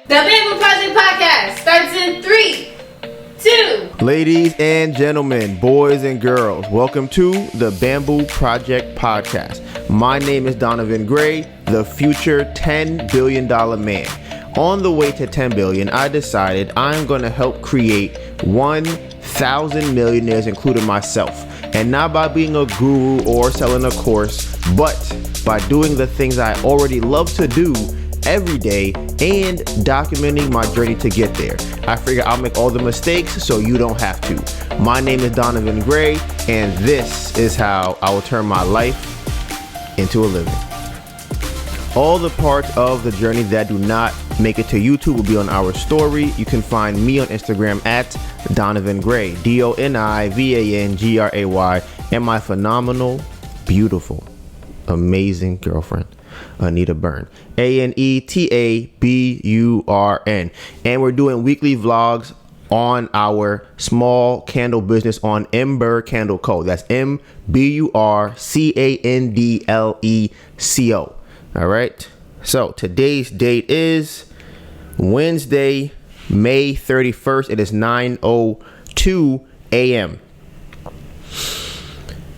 The Bamboo Project podcast starts in 3, 2. Ladies and gentlemen, boys and girls, welcome to the Bamboo Project podcast. My name is Donovan Gray, the future $10 billion man. On the way to 10 billion, I decided I'm going to help create 1,000 millionaires, including myself. And not by being a guru or selling a course, but by doing the things I already love to do every day and documenting my journey to get there. I figure I'll make all the mistakes so you don't have to. My name is Donovan Gray, and this is how I will turn my life into a living. All the parts of the journey that do not make it to YouTube will be on our story. You can find me on Instagram at Donovan Gray, DONIVANGRAY, and my phenomenal, beautiful, amazing girlfriend, Anita Byrne, ANETABURN. And we're doing weekly vlogs on our small candle business on Ember Candle Co. That's MBURCANDLECO. All right. So today's date is Wednesday, May 31st. It is 9:02 a.m.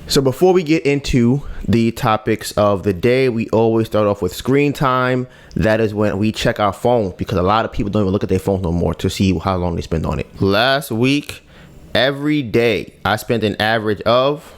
So before we get into the topics of the day, we always start off with screen time. That is when we check our phone, because a lot of people don't even look at their phones no more to see how long they spend on it. Last week, every day, I spent an average of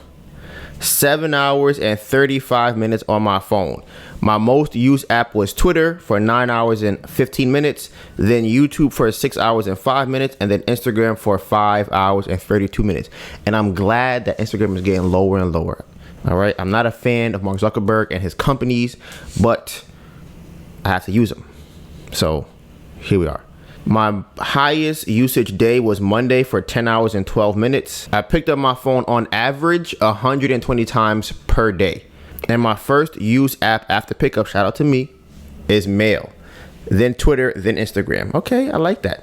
7 hours and 35 minutes on my phone. My most used app was Twitter for 9 hours and 15 minutes, then YouTube for 6 hours and 5 minutes, and then Instagram for 5 hours and 32 minutes. And I'm glad that Instagram is getting lower and lower. All right. I'm not a fan of Mark Zuckerberg and his companies, but I have to use them. So here we are. My highest usage day was Monday for 10 hours and 12 minutes. I picked up my phone on average 120 times per day. And my first used app after pickup, shout out to me, is Mail. Then Twitter, then Instagram. Okay, I like that.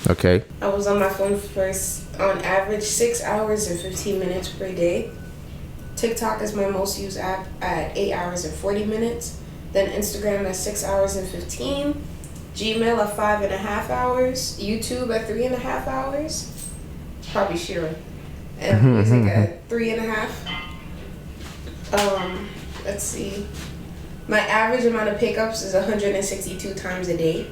Okay. I was on my phone first on average 6 hours and 15 minutes per day. TikTok is my most used app at 8 hours and 40 minutes. Then Instagram at 6 hours and 15. Gmail at 5.5 hours. YouTube at 3.5 hours. Probably Sheeran. And music at 3.5. Let's see. My average amount of pickups is 162 times a day.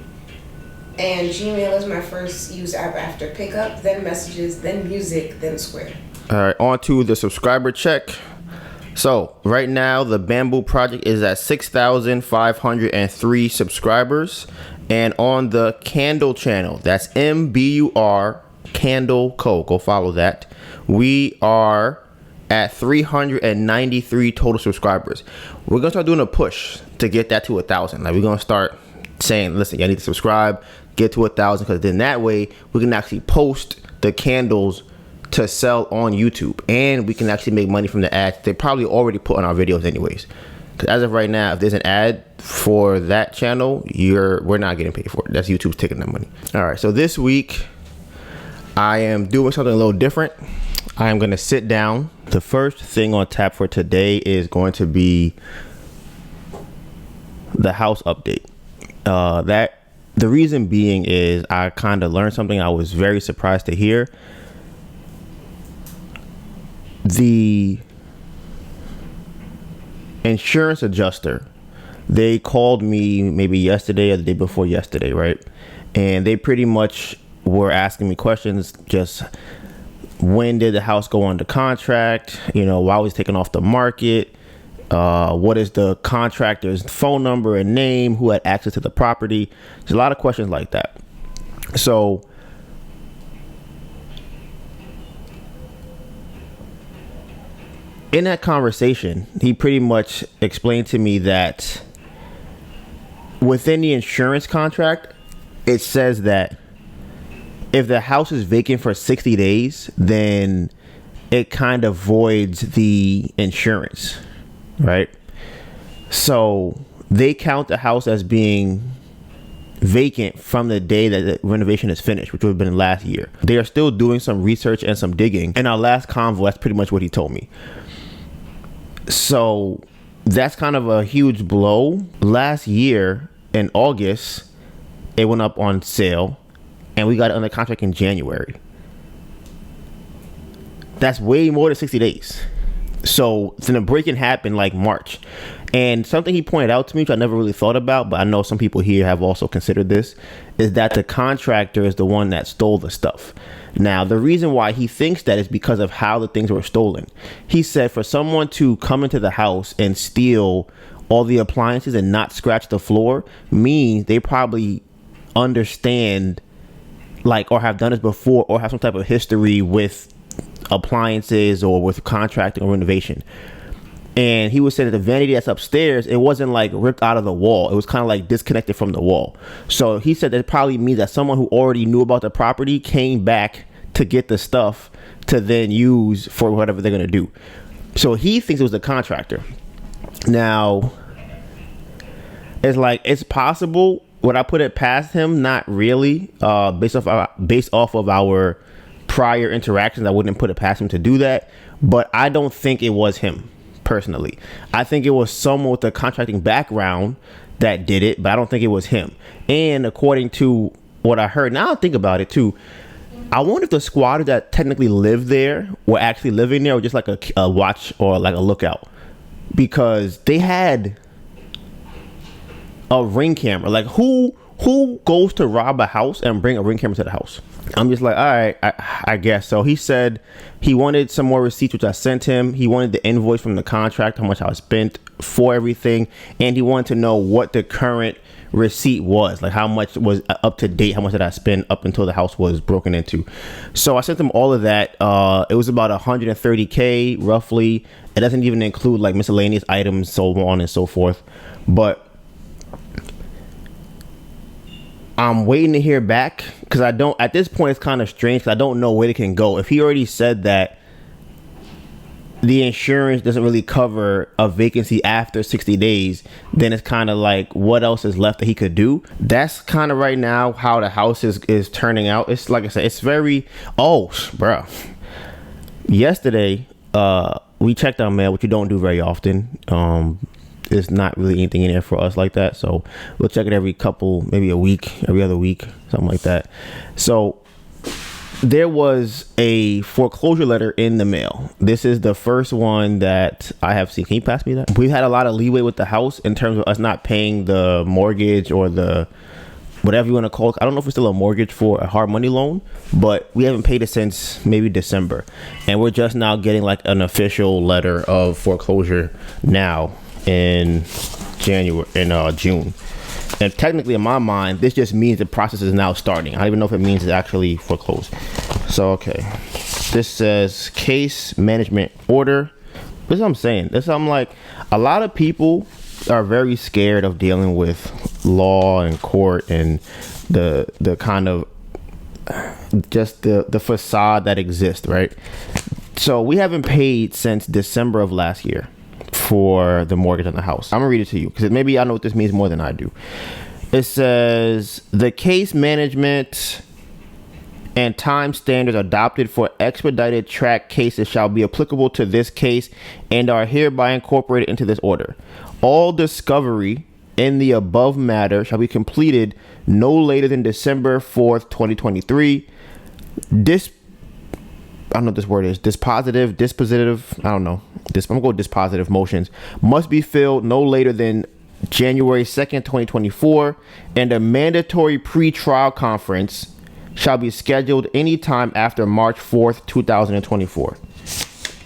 And Gmail is my first used app after pickup, then messages, then music, then Square. All right, on to the subscriber check. So right now, the Bamboo Project is at 6,503 subscribers. And on the Candle channel, that's MBUR Candle Co. Go follow that. We are at 393 total subscribers. We're gonna start doing a push to get that to 1,000. Like, we're gonna start saying, listen, you need to subscribe, get to 1,000, because then that way we can actually post the candles to sell on YouTube, and we can actually make money from the ads they probably already put on our videos anyways. Because as of right now, if there's an ad for that channel, we're not getting paid for it. That's YouTube's taking that money. All right, so this week I am doing something a little different. I am going to sit down. The first thing on tap for today is going to be the house update. The reason being is I kind of learned something I was very surprised to hear. The insurance adjuster, they called me maybe yesterday or the day before yesterday, right? And they pretty much were asking me questions, just when did the house go under contract? Why was it taken off the market? What is the contractor's phone number and name? Who had access to the property? There's a lot of questions like that. So in that conversation, he pretty much explained to me that within the insurance contract, it says that if the house is vacant for 60 days, then it kind of voids the insurance, right? So they count the house as being vacant from the day that the renovation is finished, which would have been last year. They are still doing some research and some digging. In our last convo, that's pretty much what he told me. So that's kind of a huge blow. Last year in August, it went up on sale, and we got it under contract in January. That's way more than 60 days. So then the break-in happened like March. And something he pointed out to me, which I never really thought about, but I know some people here have also considered this, is that the contractor is the one that stole the stuff. Now, the reason why he thinks that is because of how the things were stolen. He said for someone to come into the house and steal all the appliances and not scratch the floor means they probably understand, like, or have done this before, or have some type of history with appliances or with contracting or renovation. And he was saying that the vanity that's upstairs, it wasn't like ripped out of the wall. It was kind of like disconnected from the wall. So he said that probably means that someone who already knew about the property came back to get the stuff to then use for whatever they're going to do. So he thinks it was the contractor. Now, it's possible. Would I put it past him? Not really. Based off of our prior interactions, I wouldn't put it past him to do that. But I don't think it was him. Personally, I think it was someone with a contracting background that did it, but I don't think it was him. And according to what I heard, now I think about it too, I wonder if the squatters that technically lived there were actually living there, or just like a watch or like a lookout, because they had a ring camera. Like who goes to rob a house and bring a ring camera to the house? I'm just like, all right, I guess. So he said he wanted some more receipts, which I sent him. He wanted the invoice from the contract, how much I spent for everything. And he wanted to know what the current receipt was, like how much was up to date, how much did I spend up until the house was broken into. So I sent him all of that. It was about $130K roughly. It doesn't even include like miscellaneous items, so on and so forth. But I'm waiting to hear back, because I don't, at this point it's kind of strange, because I don't know where it can go. If he already said that the insurance doesn't really cover a vacancy after 60 days, then it's kind of like, what else is left that he could do? That's kind of right now how the house is turning out. It's like I said, it's very, bro. Yesterday, we checked our mail, which we don't do very often. There's not really anything in there for us like that, so we'll check it every other week, something like that. So there was a foreclosure letter in the mail. This is the first one that I have seen. Can you pass me that? We've had a lot of leeway with the house in terms of us not paying the mortgage or the whatever you want to call it. I don't know if it's still a mortgage for a hard money loan, but we haven't paid it since maybe December, and we're just now getting like an official letter of foreclosure now in June. And technically, in my mind, this just means the process is now starting. I don't even know if it means it's actually foreclosed. So, okay. This says case management order. This is what I'm saying. I'm like, a lot of people are very scared of dealing with law and court and the kind of just the facade that exists, right? So we haven't paid since December of last year for the mortgage on the house. I'm gonna read it to you because maybe I know what this means more than I do. It says the case management and time standards adopted for expedited track cases shall be applicable to this case and are hereby incorporated into this order. All discovery in the above matter shall be completed no later than December 4th, 2023. I don't know what this word is. Dispositive. I don't know. I'm going to go with dispositive motions. Must be filled no later than January 2nd, 2024. And a mandatory pre-trial conference shall be scheduled anytime after March 4th, 2024.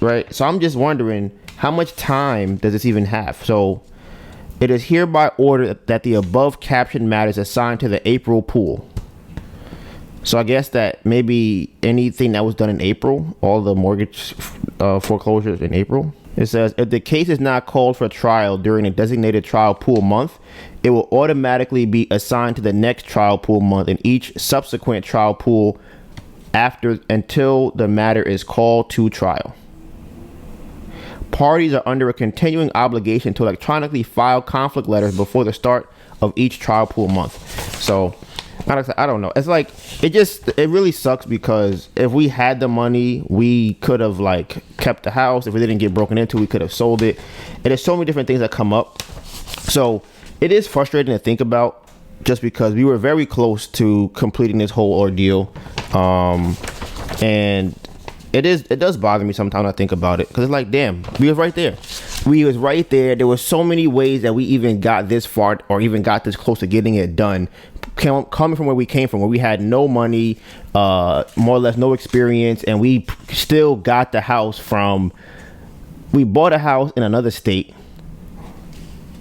Right? So I'm just wondering, how much time does this even have? So it is hereby ordered that the above captioned matters assigned to the April pool. So I guess that maybe anything that was done in April, all the mortgage foreclosures in April. It says if the case is not called for trial during a designated trial pool month, it will automatically be assigned to the next trial pool month in each subsequent trial pool until the matter is called to trial. Parties are under a continuing obligation to electronically file conflict letters before the start of each trial pool month. So I don't know. It's like, it really sucks because if we had the money, we could have like kept the house. If we didn't get broken into, we could have sold it. And there's so many different things that come up. So it is frustrating to think about just because we were very close to completing this whole ordeal. And it does bother me sometimes when I think about it, because it's like, damn, we was right there. There were so many ways that we even got this far or even got this close to getting it done, coming from where we came from, where we had no money, more or less no experience, and we still got the house we bought a house in another state.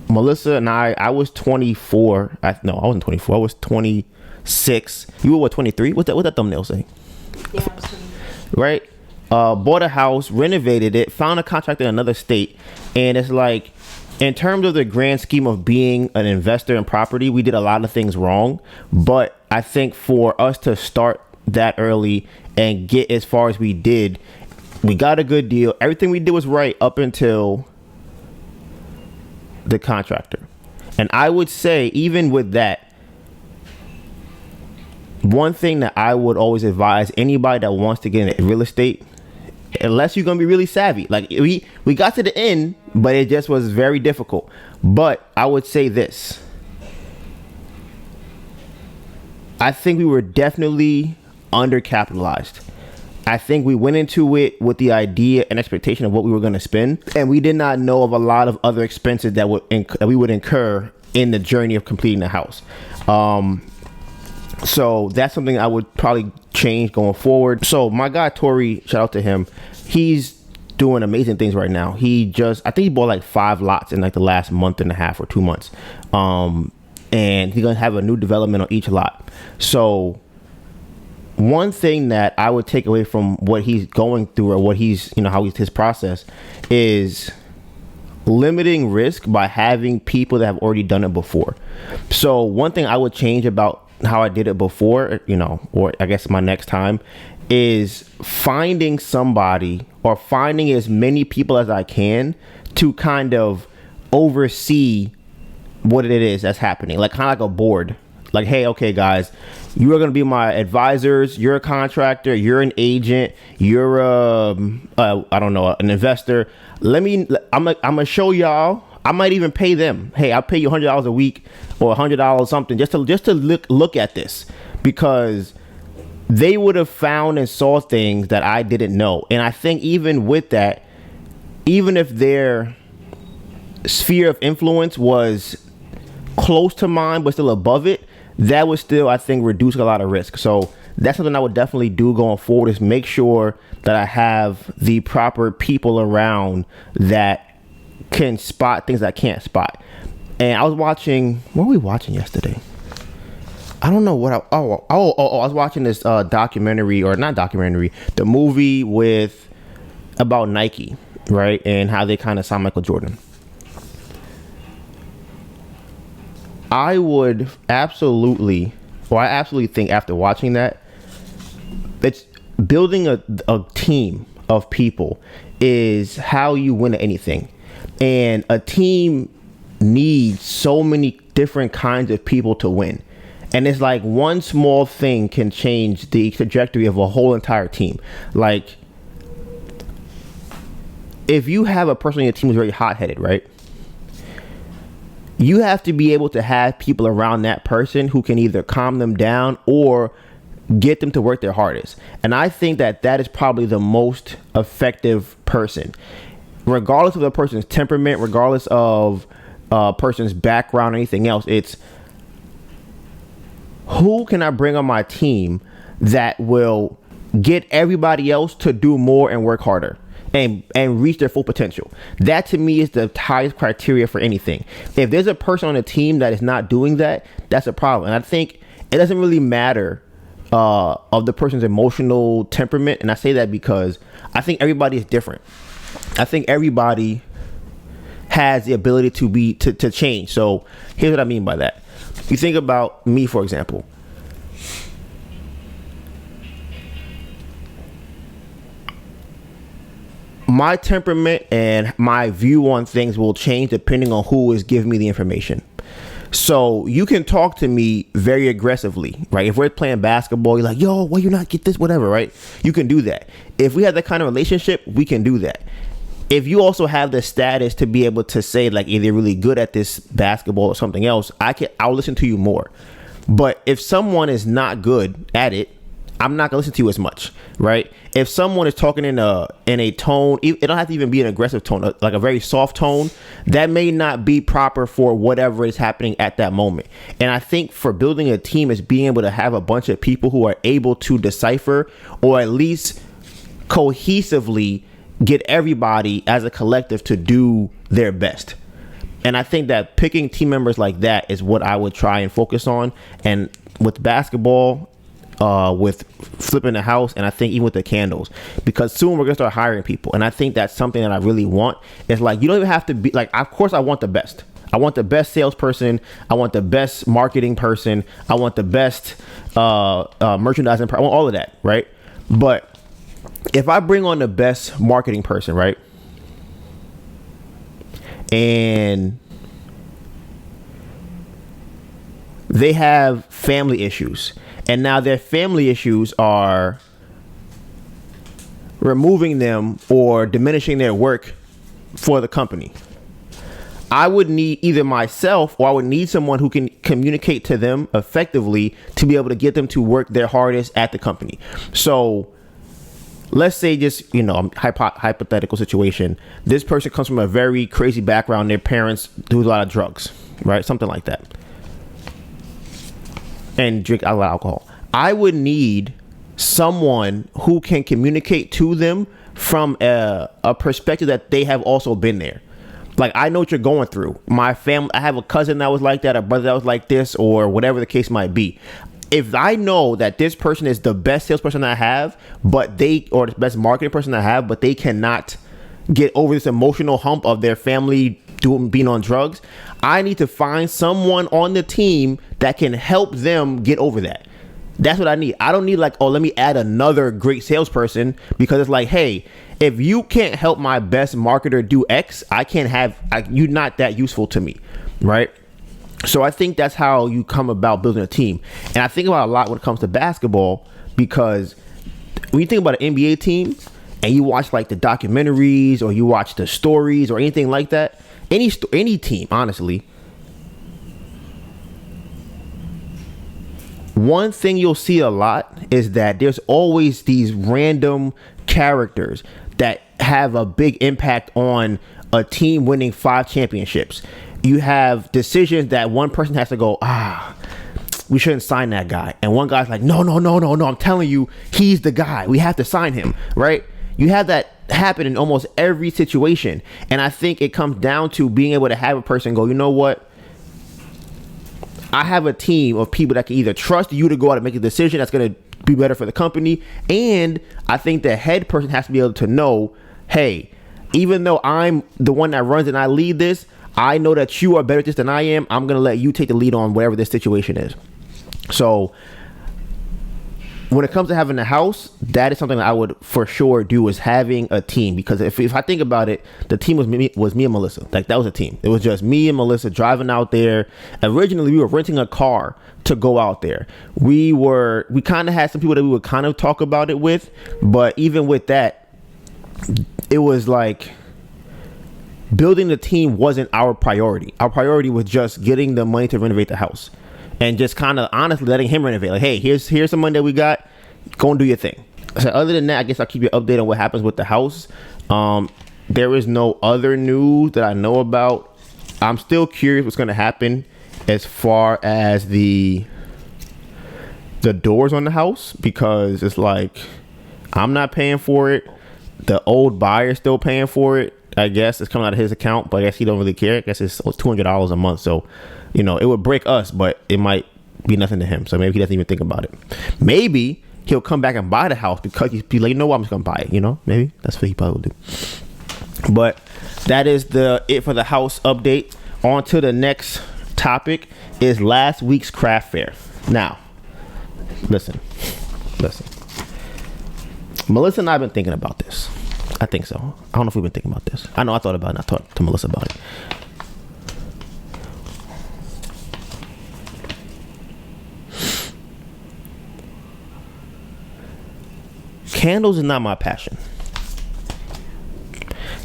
Melissa and I was 24. I wasn't 24. I was 26. You were what, 23? What that thumbnail say? Yeah, I was 23. Right? Bought a house, renovated it, found a contractor in another state, and it's like, in terms of the grand scheme of being an investor in property, we did a lot of things wrong. But I think for us to start that early and get as far as we did, we got a good deal. Everything we did was right up until the contractor. And I would say, even with that, one thing that I would always advise anybody that wants to get into real estate, unless you're gonna be really savvy, like we got to the end, but it just was very difficult. But I would say this: I think we were definitely undercapitalized. I think we went into it with the idea and expectation of what we were going to spend, and we did not know of a lot of other expenses that we would incur in the journey of completing the house. So that's something I would probably change going forward. So my guy Tori, shout out to him, he's doing amazing things right now. I think he bought like 5 lots in like the last month and a half or 2 months, and he's gonna have a new development on each lot. So one thing that I would take away from what he's going through, or what he's, his process is limiting risk by having people that have already done it before. So one thing I would change about how I did it before, or I guess my next time, is finding somebody or finding as many people as I can to kind of oversee what it is that's happening. Like kind of like a board. Like, hey, okay, guys, you are going to be my advisors. You're a contractor. You're an agent. You're an investor. I'm gonna show y'all. I might even pay them. Hey, I'll pay you $100 a week or $100 something just to look at this, because they would have found and saw things that I didn't know. And I think even with that, even if their sphere of influence was close to mine but still above it, that would still, I think, reduce a lot of risk. So that's something I would definitely do going forward, is make sure that I have the proper people around that can spot things that I can't spot. And I was watching, what were we watching yesterday? I don't know what I was watching this documentary, or not documentary, the movie about Nike, right? And how they kind of signed Michael Jordan. I absolutely think after watching that, it's building a team of people is how you win at anything. And a team needs so many different kinds of people to win. And it's like one small thing can change the trajectory of a whole entire team. Like, if you have a person on your team who's very hot-headed, right? You have to be able to have people around that person who can either calm them down or get them to work their hardest. And I think that is probably the most effective person, regardless of the person's temperament, regardless of a person's background or anything else. It's who can I bring on my team that will get everybody else to do more and work harder and reach their full potential. That to me is the highest criteria for anything. If there's a person on a team that is not doing that, that's a problem. And I think it doesn't really matter of the person's emotional temperament. And I say that because I think everybody is different. I think everybody has the ability to change. So here's what I mean by that. You think about me, for example. My temperament and my view on things will change depending on who is giving me the information. So you can talk to me very aggressively, right? If we're playing basketball, you're like, yo, why you not get this, whatever, right? You can do that. If we have that kind of relationship, we can do that. if you also have the status to be able to say like, if they're really good at this basketball or something else, I'll listen to you more. But if someone is not good at it, I'm not gonna listen to you as much, right? If someone is talking in a tone, it don't have to even be an aggressive tone, like a very soft tone, that may not be proper for whatever is happening at that moment. And I think for building a team is being able to have a bunch of people who are able to decipher, or at least cohesively get everybody as a collective to do their best. And I think that picking team members like that is what I would try and focus on. And with basketball, with flipping the house, and I think even with the candles, because soon we're gonna start hiring people, and I think that's something that I really want. It's like, you don't even have to be like, of course I want the best. I want the best salesperson. I want the best marketing person. I want the best merchandising. I want all of that, right? But if I bring on the best marketing person, right, and they have family issues, and now their family issues are removing them or diminishing their work for the company, I would need either myself, or I would need someone who can communicate to them effectively to be able to get them to work their hardest at the company. So let's say, just, hypothetical situation. This person comes from a very crazy background. Their parents do a lot of drugs, right? Something like that. And drink a lot of alcohol. I would need someone who can communicate to them from a perspective that they have also been there. Like, I know what you're going through. My family, I have a cousin that was like that, a brother that was like this, or whatever the case might be. If I know that this person is the best salesperson I have, or the best marketing person I have, but they cannot get over this emotional hump of their family being on drugs, I need to find someone on the team that can help them get over that. That's what I need. I don't need like, oh, let me add another great salesperson, because it's like, hey, if you can't help my best marketer do X, you're not that useful to me, right? So I think that's how you come about building a team. And I think about a lot when it comes to basketball, because when you think about an NBA team and you watch like the documentaries, or you watch the stories or anything like that, any team, honestly, one thing you'll see a lot is that there's always these random characters that have a big impact on a team winning 5 championships. You have decisions that one person has to go, we shouldn't sign that guy. And one guy's like, no, I'm telling you, he's the guy. We have to sign him, right? You have that happen in almost every situation. And I think it comes down to being able to have a person go, you know what? I have a team of people that can either trust you to go out and make a decision that's going to be better for the company. And I think the head person has to be able to know, hey, even though I'm the one that runs and I lead this, I know that you are better at this than I am. I'm going to let you take the lead on whatever this situation is. So when it comes to having a house, that is something that I would for sure do, is having a team. Because if I think about it, the team was me and Melissa. Like, that was a team. It was just me and Melissa driving out there. Originally, we were renting a car to go out there. We kind of had some people that we would kind of talk about it with. But even with that, it was like, building the team wasn't our priority. Our priority was just getting the money to renovate the house. And just kind of honestly letting him renovate. Like, hey, here's some money that we got. Go and do your thing. So other than that, I guess I'll keep you updated on what happens with the house. There is no other news that I know about. I'm still curious what's going to happen as far as the doors on the house, because it's like, I'm not paying for it. The old buyer's still paying for it. I guess it's coming out of his account, but I guess he don't really care. I guess it's $200 a month. So, it would break us, but it might be nothing to him. So maybe he doesn't even think about it. Maybe he'll come back and buy the house because he's like, what, I'm just going to buy it. Maybe that's what he probably will do. But that is it for the house update. On to the next topic is last week's craft fair. Now, listen. Melissa and I have been thinking about this. I think so. I don't know if we've been thinking about this. I know I thought about it, and I talked to Melissa about it. Candles is not my passion.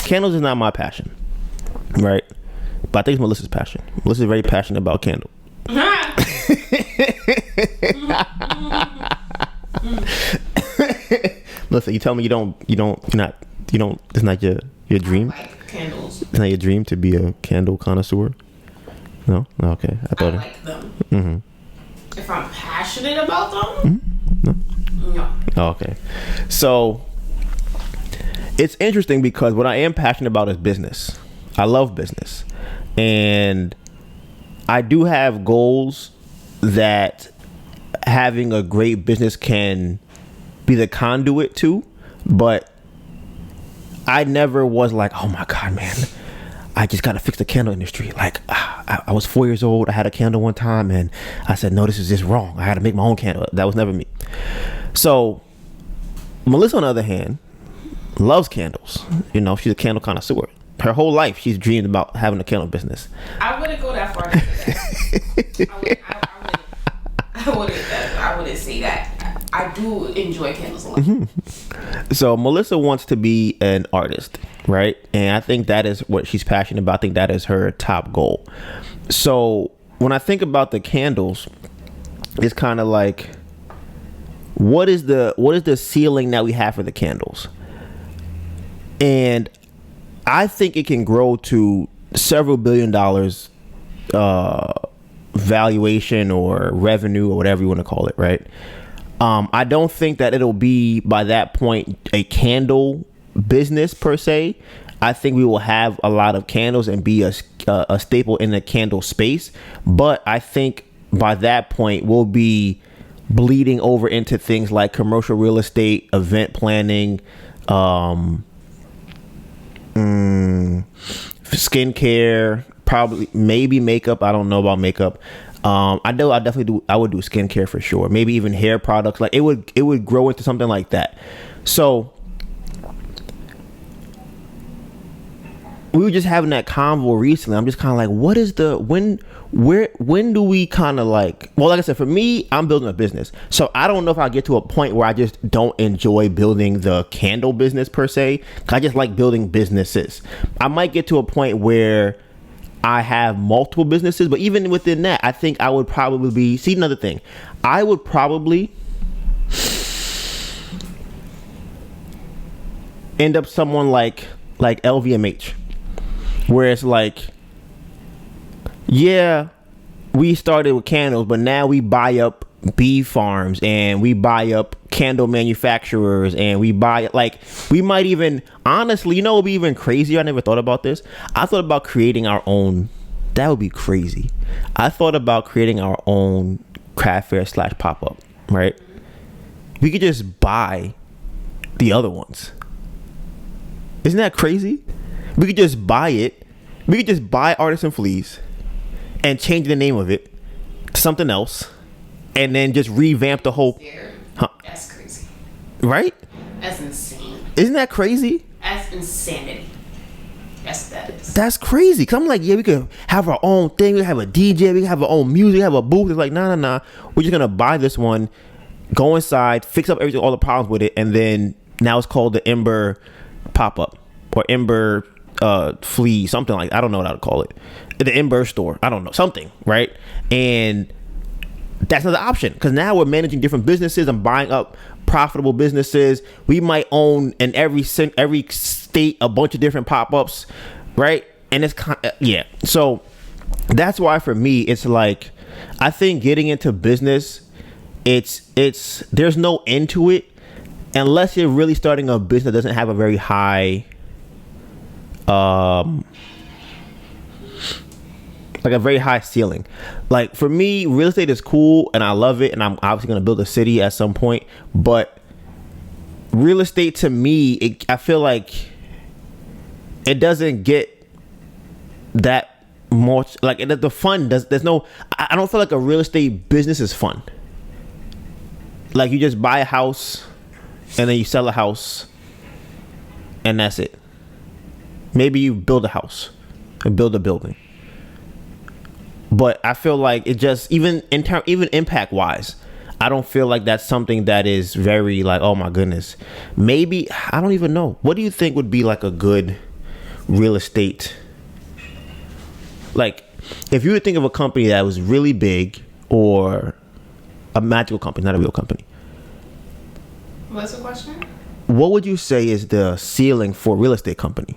Candles is not my passion, right? But I think it's Melissa's passion. Melissa's very passionate about candles. Melissa, you tell me it's not your dream. I like candles. It's not your dream to be a candle connoisseur. No, okay. I like them. Mm-hmm. If I'm passionate about them, no. Oh, okay. So it's interesting because what I am passionate about is business. I love business, and I do have goals that having a great business can be the conduit to, but I never was like, oh my God, man, I just got to fix the candle industry. Like, I was 4 years old. I had a candle one time and I said, no, this is just wrong. I had to make my own candle. That was never me. So Melissa, on the other hand, loves candles. You know, she's a candle connoisseur. Her whole life, she's dreamed about having a candle business. I wouldn't go that far to say that. I wouldn't say that. I do enjoy candles a lot. Mm-hmm. So Melissa wants to be an artist, right? And I think that is what she's passionate about. I think that is her top goal. So when I think about the candles, it's kind of like, what is the ceiling that we have for the candles? And I think it can grow to several $billion valuation or revenue or whatever you want to call it, right? I don't think that it'll be by that point a candle business per se. I think we will have a lot of candles and be a staple in the candle space. But I think by that point we'll be bleeding over into things like commercial real estate, event planning, skincare, probably maybe makeup. I don't know about makeup. I would do skincare for sure. Maybe even hair products. Like it would grow into something like that. So we were just having that convo recently. I'm just kind of like, what is when do we kind of like, well, like I said, for me, I'm building a business. So I don't know if I'll get to a point where I just don't enjoy building the candle business per se. I just like building businesses. I might get to a point where I have multiple businesses, but even within that, I think I would probably see another thing. I would probably end up someone like LVMH, where it's like, yeah, we started with candles, but now we buy up bee farms and we buy up candle manufacturers and we might even, honestly, you know, it would be even crazier. I never thought about this. I thought about creating our own. That would be crazy. I thought about creating our own craft fair / pop-up, right? We could just buy the other ones. Isn't that crazy? We could just buy it. We could just buy Artisan Fleas and change the name of it to something else and then just revamp the whole. Huh? That's crazy. Right? That's insane. Isn't that crazy? That's insanity. Yes, that is. That's crazy. Cause I'm like, yeah, we could have our own thing. We have a DJ. We have our own music. Have a booth. It's like, nah. We're just gonna buy this one, go inside, fix up everything, all the problems with it, and then now it's called the Ember Pop-Up or Ember Flea, something like. I don't know what to call it. The Ember Store. I don't know, something, right? And that's another option because now we're managing different businesses and buying up profitable businesses. We might own in every state a bunch of different pop-ups, right? And it's yeah. So that's why for me it's like, I think getting into business, it's there's no end to it unless you're really starting a business that doesn't have a very high like a very high ceiling. Like for me, real estate is cool and I love it, and I'm obviously going to build a city at some point, but real estate to me, I feel like it doesn't get that much, like the fun there's no, I don't feel like a real estate business is fun. Like you just buy a house and then you sell a house and that's it. Maybe you build a house and build a building. But I feel like it just, even impact wise, I don't feel like that's something that is very like, oh my goodness. Maybe, I don't even know. What do you think would be like a good, real estate, like if you would think of a company that was really big or a magical company, not a real company. What's the question? What would you say is the ceiling for a real estate company?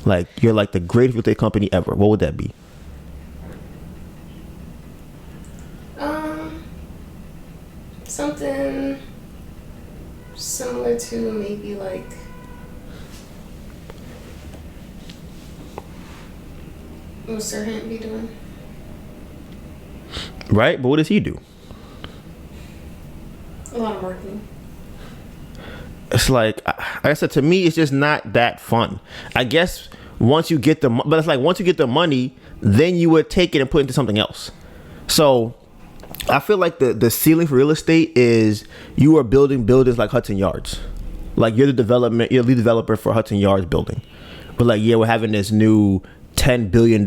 Like you're like the greatest real estate company ever. What would that be? Something similar to maybe like what Sir Hant be doing. Right, but what does he do? A lot of marketing. It's like I said, to me, it's just not that fun. I guess once you get but it's like once you get the money, then you would take it and put it into something else. So I feel like the ceiling for real estate is you are building buildings like Hudson Yards. Like you're the lead developer for Hudson Yards building. But like, yeah, we're having this new $10 billion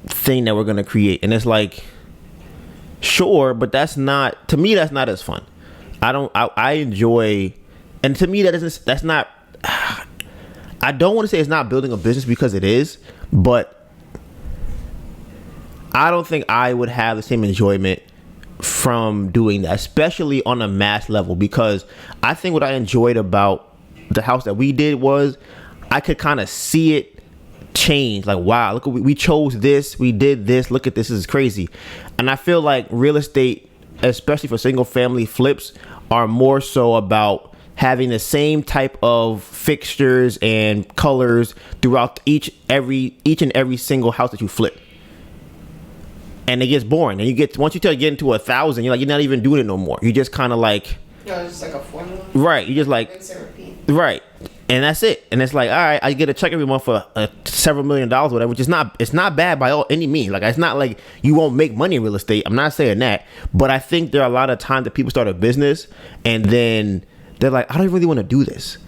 thing that we're going to create. And it's like, sure, but that's not as fun. I enjoy, and to me that's not, I don't want to say it's not building a business because it is, but I don't think I would have the same enjoyment from doing that, especially on a mass level, because I think what I enjoyed about the house that we did was I could kind of see it change. Like, wow, look, we chose this, we did this, look at this is crazy. And I feel like real estate, especially for single family flips, are more so about having the same type of fixtures and colors throughout each and every single house that you flip. And it gets boring. And once you get into 1,000, you're not even doing it no more. You just kind of like, no, it's just like a formula. Right. You just like, rinse and repeat. Right. And that's it. And it's like, all right, I get a check every month for several $1 million, whatever, which is it's not bad by any means. Like, it's not like you won't make money in real estate. I'm not saying that, but I think there are a lot of times that people start a business and then they're like, I don't really want to do this.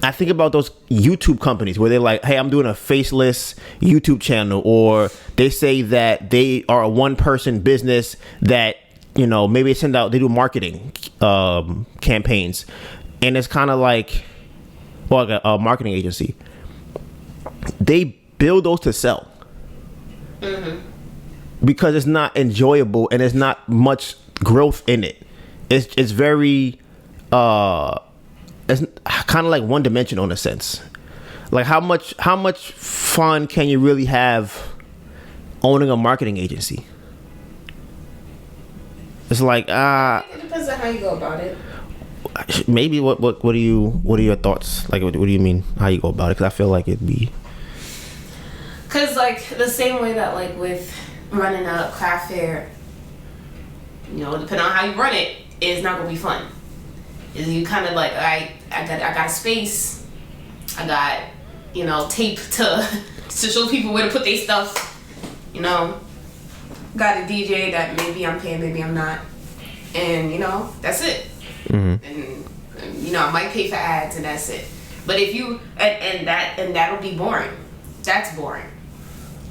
I think about those YouTube companies where they're like, hey, I'm doing a faceless YouTube channel, or they say that they are a one-person business that, maybe they do marketing campaigns. And it's kind of like a marketing agency. They build those to sell. Mm-hmm. Because it's not enjoyable and there's not much growth in it. It's very... it's kind of like one dimensional in a sense. Like how much fun can you really have owning a marketing agency? It's like it depends on how you go about it. Maybe what are your thoughts? Like what do you mean how you go about it? Because I feel like it'd be, because like the same way that like with running a craft fair, depending on how you run it, it's not gonna be fun. Is you kind of like, I got a space, I got tape to show people where to put their stuff, got a DJ that maybe I'm paying, maybe I'm not, and that's it. Mm-hmm. And I might pay for ads and that's it. But if you and that'll be boring. That's boring.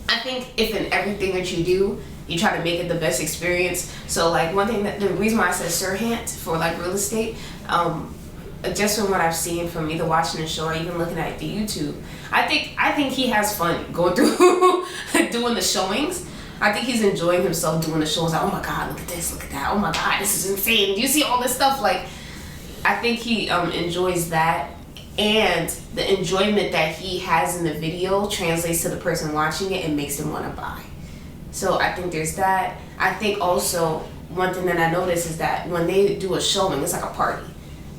I think if in everything that you do, you try to make it the best experience. So like one thing the reason why I said Sir Hant for like real estate, just from what I've seen from either watching the show or even looking at the YouTube, I think he has fun going through doing the showings. I think he's enjoying himself doing the shows. Like, oh my God, look at this, look at that. Oh my God, this is insane. Do you see all this stuff? Like, I think he enjoys that, and the enjoyment that he has in the video translates to the person watching it and makes them want to buy. So I think there's that. I think also one thing that I noticed is that when they do a showing, it's like a party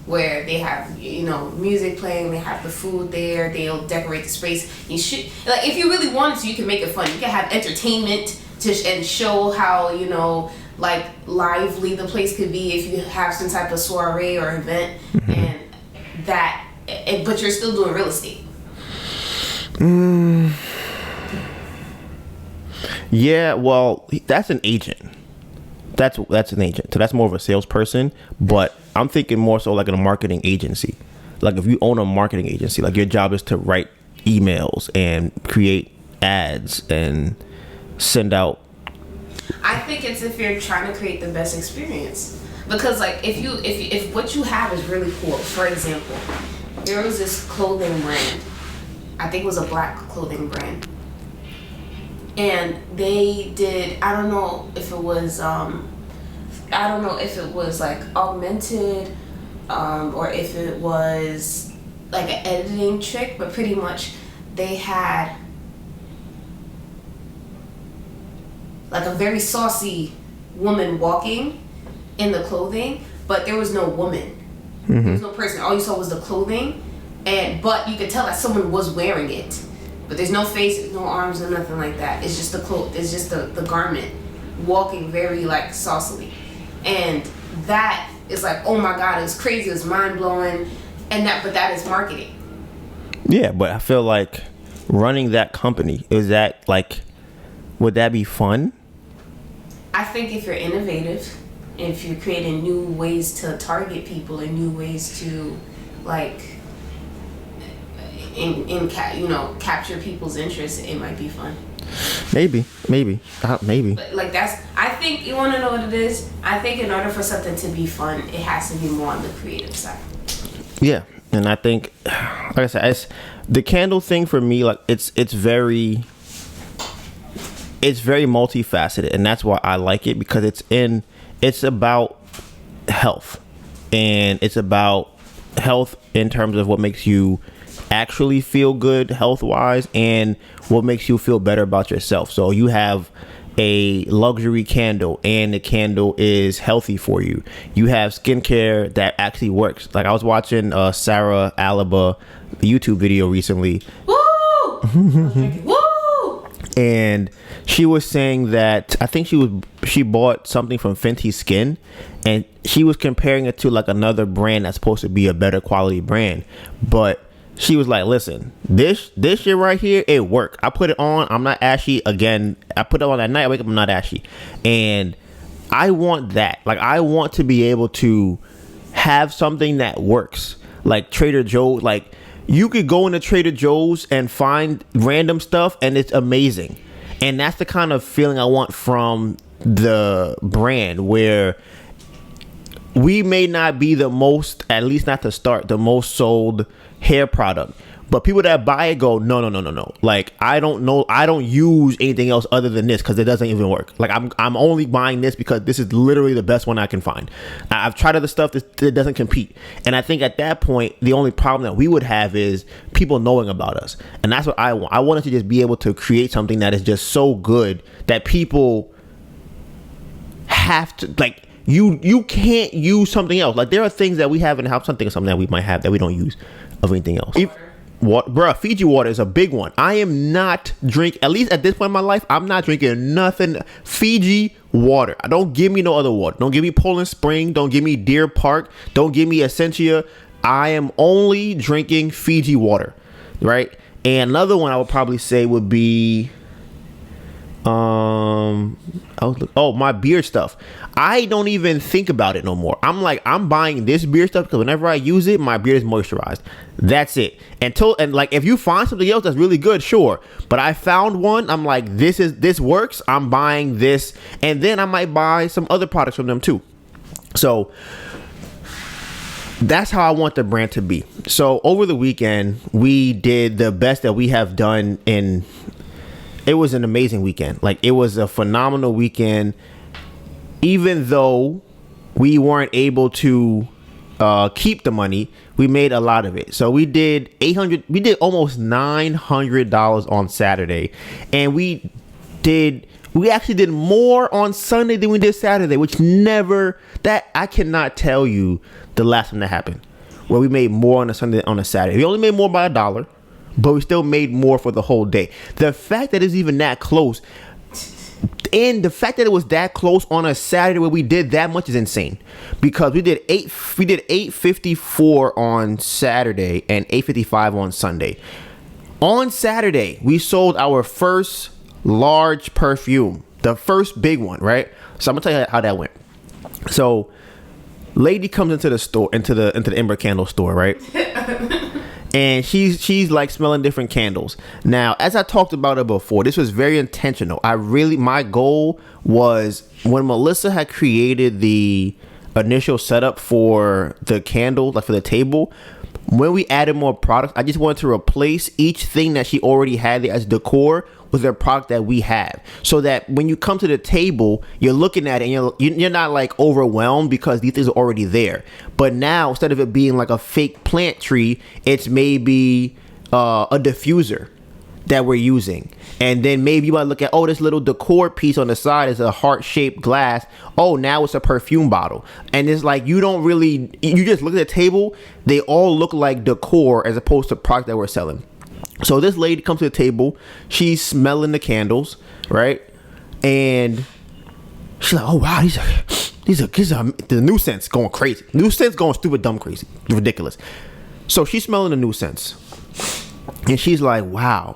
where they have music playing, they have the food there, they'll decorate the space. You should, like, if you really wanted to, you can make it fun. You can have entertainment and show how like lively the place could be if you have some type of soiree or event. Mm-hmm. But you're still doing real estate. Yeah, well, that's an agent. That's an agent. So that's more of a salesperson. But I'm thinking more so like in a marketing agency. Like if you own a marketing agency, like your job is to write emails and create ads and send out. I think it's if you're trying to create the best experience, because like if what you have is really cool. For example, there was this clothing brand. I think it was a black clothing brand. And they did, I don't know if it was like augmented, or if it was like an editing trick, but pretty much they had like a very saucy woman walking in the clothing, but there was no woman. Mm-hmm. There was no person. All you saw was the clothing, but you could tell that someone was wearing it. But there's no face, no arms, no nothing like that. It's just the clothes. It's just the garment walking very like saucily, and that is like, oh my God, it was crazy. It was mind blowing, but that is marketing. Yeah, but I feel like running that company, would that be fun? I think if you're innovative, if you're creating new ways to target people and new ways to like capture people's interest, it might be fun. Maybe. But like I think, you want to know what it is? I think in order for something to be fun, it has to be more on the creative side. Yeah, and I think, like I said, the candle thing for me, like it's very multifaceted, and that's why I like it, because it's about health, and it's about health in terms of what makes you actually feel good health wise and what makes you feel better about yourself. So you have a luxury candle, and the candle is healthy for you. You have skincare that actually works. Like I was watching Sarah Alaba YouTube video recently. Woo! Woo! And she was saying that, I think she bought something from Fenty Skin, and she was comparing it to like another brand that's supposed to be a better quality brand, but she was like, listen, this shit right here, it worked. I put it on, I'm not ashy again. I put it on at night, I wake up, I'm not ashy. And I want that. Like, I want to be able to have something that works. Like Trader Joe's, like you could go into Trader Joe's and find random stuff and it's amazing. And that's the kind of feeling I want from the brand, where we may not be the most, at least not to start, the most sold hair product, but people that buy it go, no. Like, I don't use anything else other than this because it doesn't even work. Like, I'm only buying this because this is literally the best one I can find. I've tried other stuff that doesn't compete. And I think at that point, the only problem that we would have is people knowing about us. And that's what I want. I wanted to just be able to create something that is just so good that people have to, like, you can't use something else. Like, there are things that we have in the house, something that we might have that we don't use of anything else. Bruh, Fiji water is a big one. I am not at least at this point in my life, I'm not drinking nothing Fiji water. Don't give me no other water. Don't give me Poland Spring. Don't give me Deer Park. Don't give me Essentia. I am only drinking Fiji water, right? And another one I would probably say would be my beard stuff. I don't even think about it no more. I'm like, I'm buying this beard stuff because whenever I use it, my beard is moisturized. That's it. And like, if you find something else that's really good, sure. But I found one. I'm like, this works. I'm buying this, and then I might buy some other products from them too. So that's how I want the brand to be. So over the weekend, we did the best that we have done it was an amazing weekend. Like, it was a phenomenal weekend. Even though we weren't able to keep the money, we made a lot of it. So we did almost $900 on Saturday, and we actually did more on Sunday than we did Saturday, which I cannot tell you the last time that happened, where we made more on a Sunday on a Saturday. We only made more by $1, but we still made more for the whole day. The fact that it's even that close, and the fact that it was that close on a Saturday where we did that much, is insane. Because we did $854 on Saturday and $855 on Sunday. On Saturday, we sold our first large perfume, the first big one, right? So I'm gonna tell you how that went. So, lady comes into the store, into the Ember Candle store, right? And she's like smelling different candles. Now, as I talked about it before, this was very intentional. My goal was, when Melissa had created the initial setup for the candle, like for the table, when we added more products, I just wanted to replace each thing that she already had there as decor with a product that we have, so that when you come to the table, you're looking at it and you're not like overwhelmed because these things are already there. But now, instead of it being like a fake plant tree, it's maybe a diffuser that we're using. And then maybe you might look at, oh, this little decor piece on the side is a heart-shaped glass. Oh, now it's a perfume bottle. And it's like, you just look at the table, they all look like decor as opposed to product that we're selling. So this lady comes to the table, she's smelling the candles, right? And she's like, oh wow, these are the new scents going crazy. New scents going stupid, dumb, crazy, ridiculous. So she's smelling the new scents. And she's like, wow,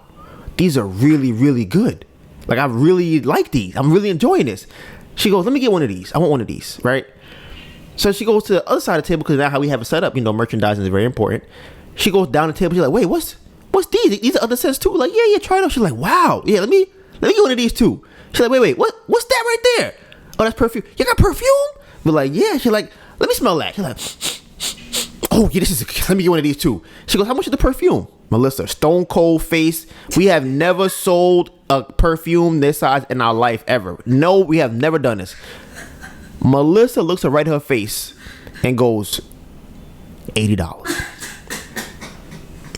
these are really, really good. Like, I really like these. I'm really enjoying this. She goes, let me get one of these. I want one of these, right? So she goes to the other side of the table, because now how we have it set up, merchandising is very important. She goes down the table. She's like, wait, what's these? These are other scents too? Like, yeah, try it out. She's like, wow, yeah, let me get one of these too. She's like, wait, what's that right there? Oh, that's perfume. You got perfume? We're like, yeah. She's like, let me smell that. She's like, oh yeah, let me get one of these too. She goes, how much is the perfume? Melissa, stone cold face. We have never sold a perfume this size in our life ever. No, we have never done this. Melissa looks her right in her face and goes, $80.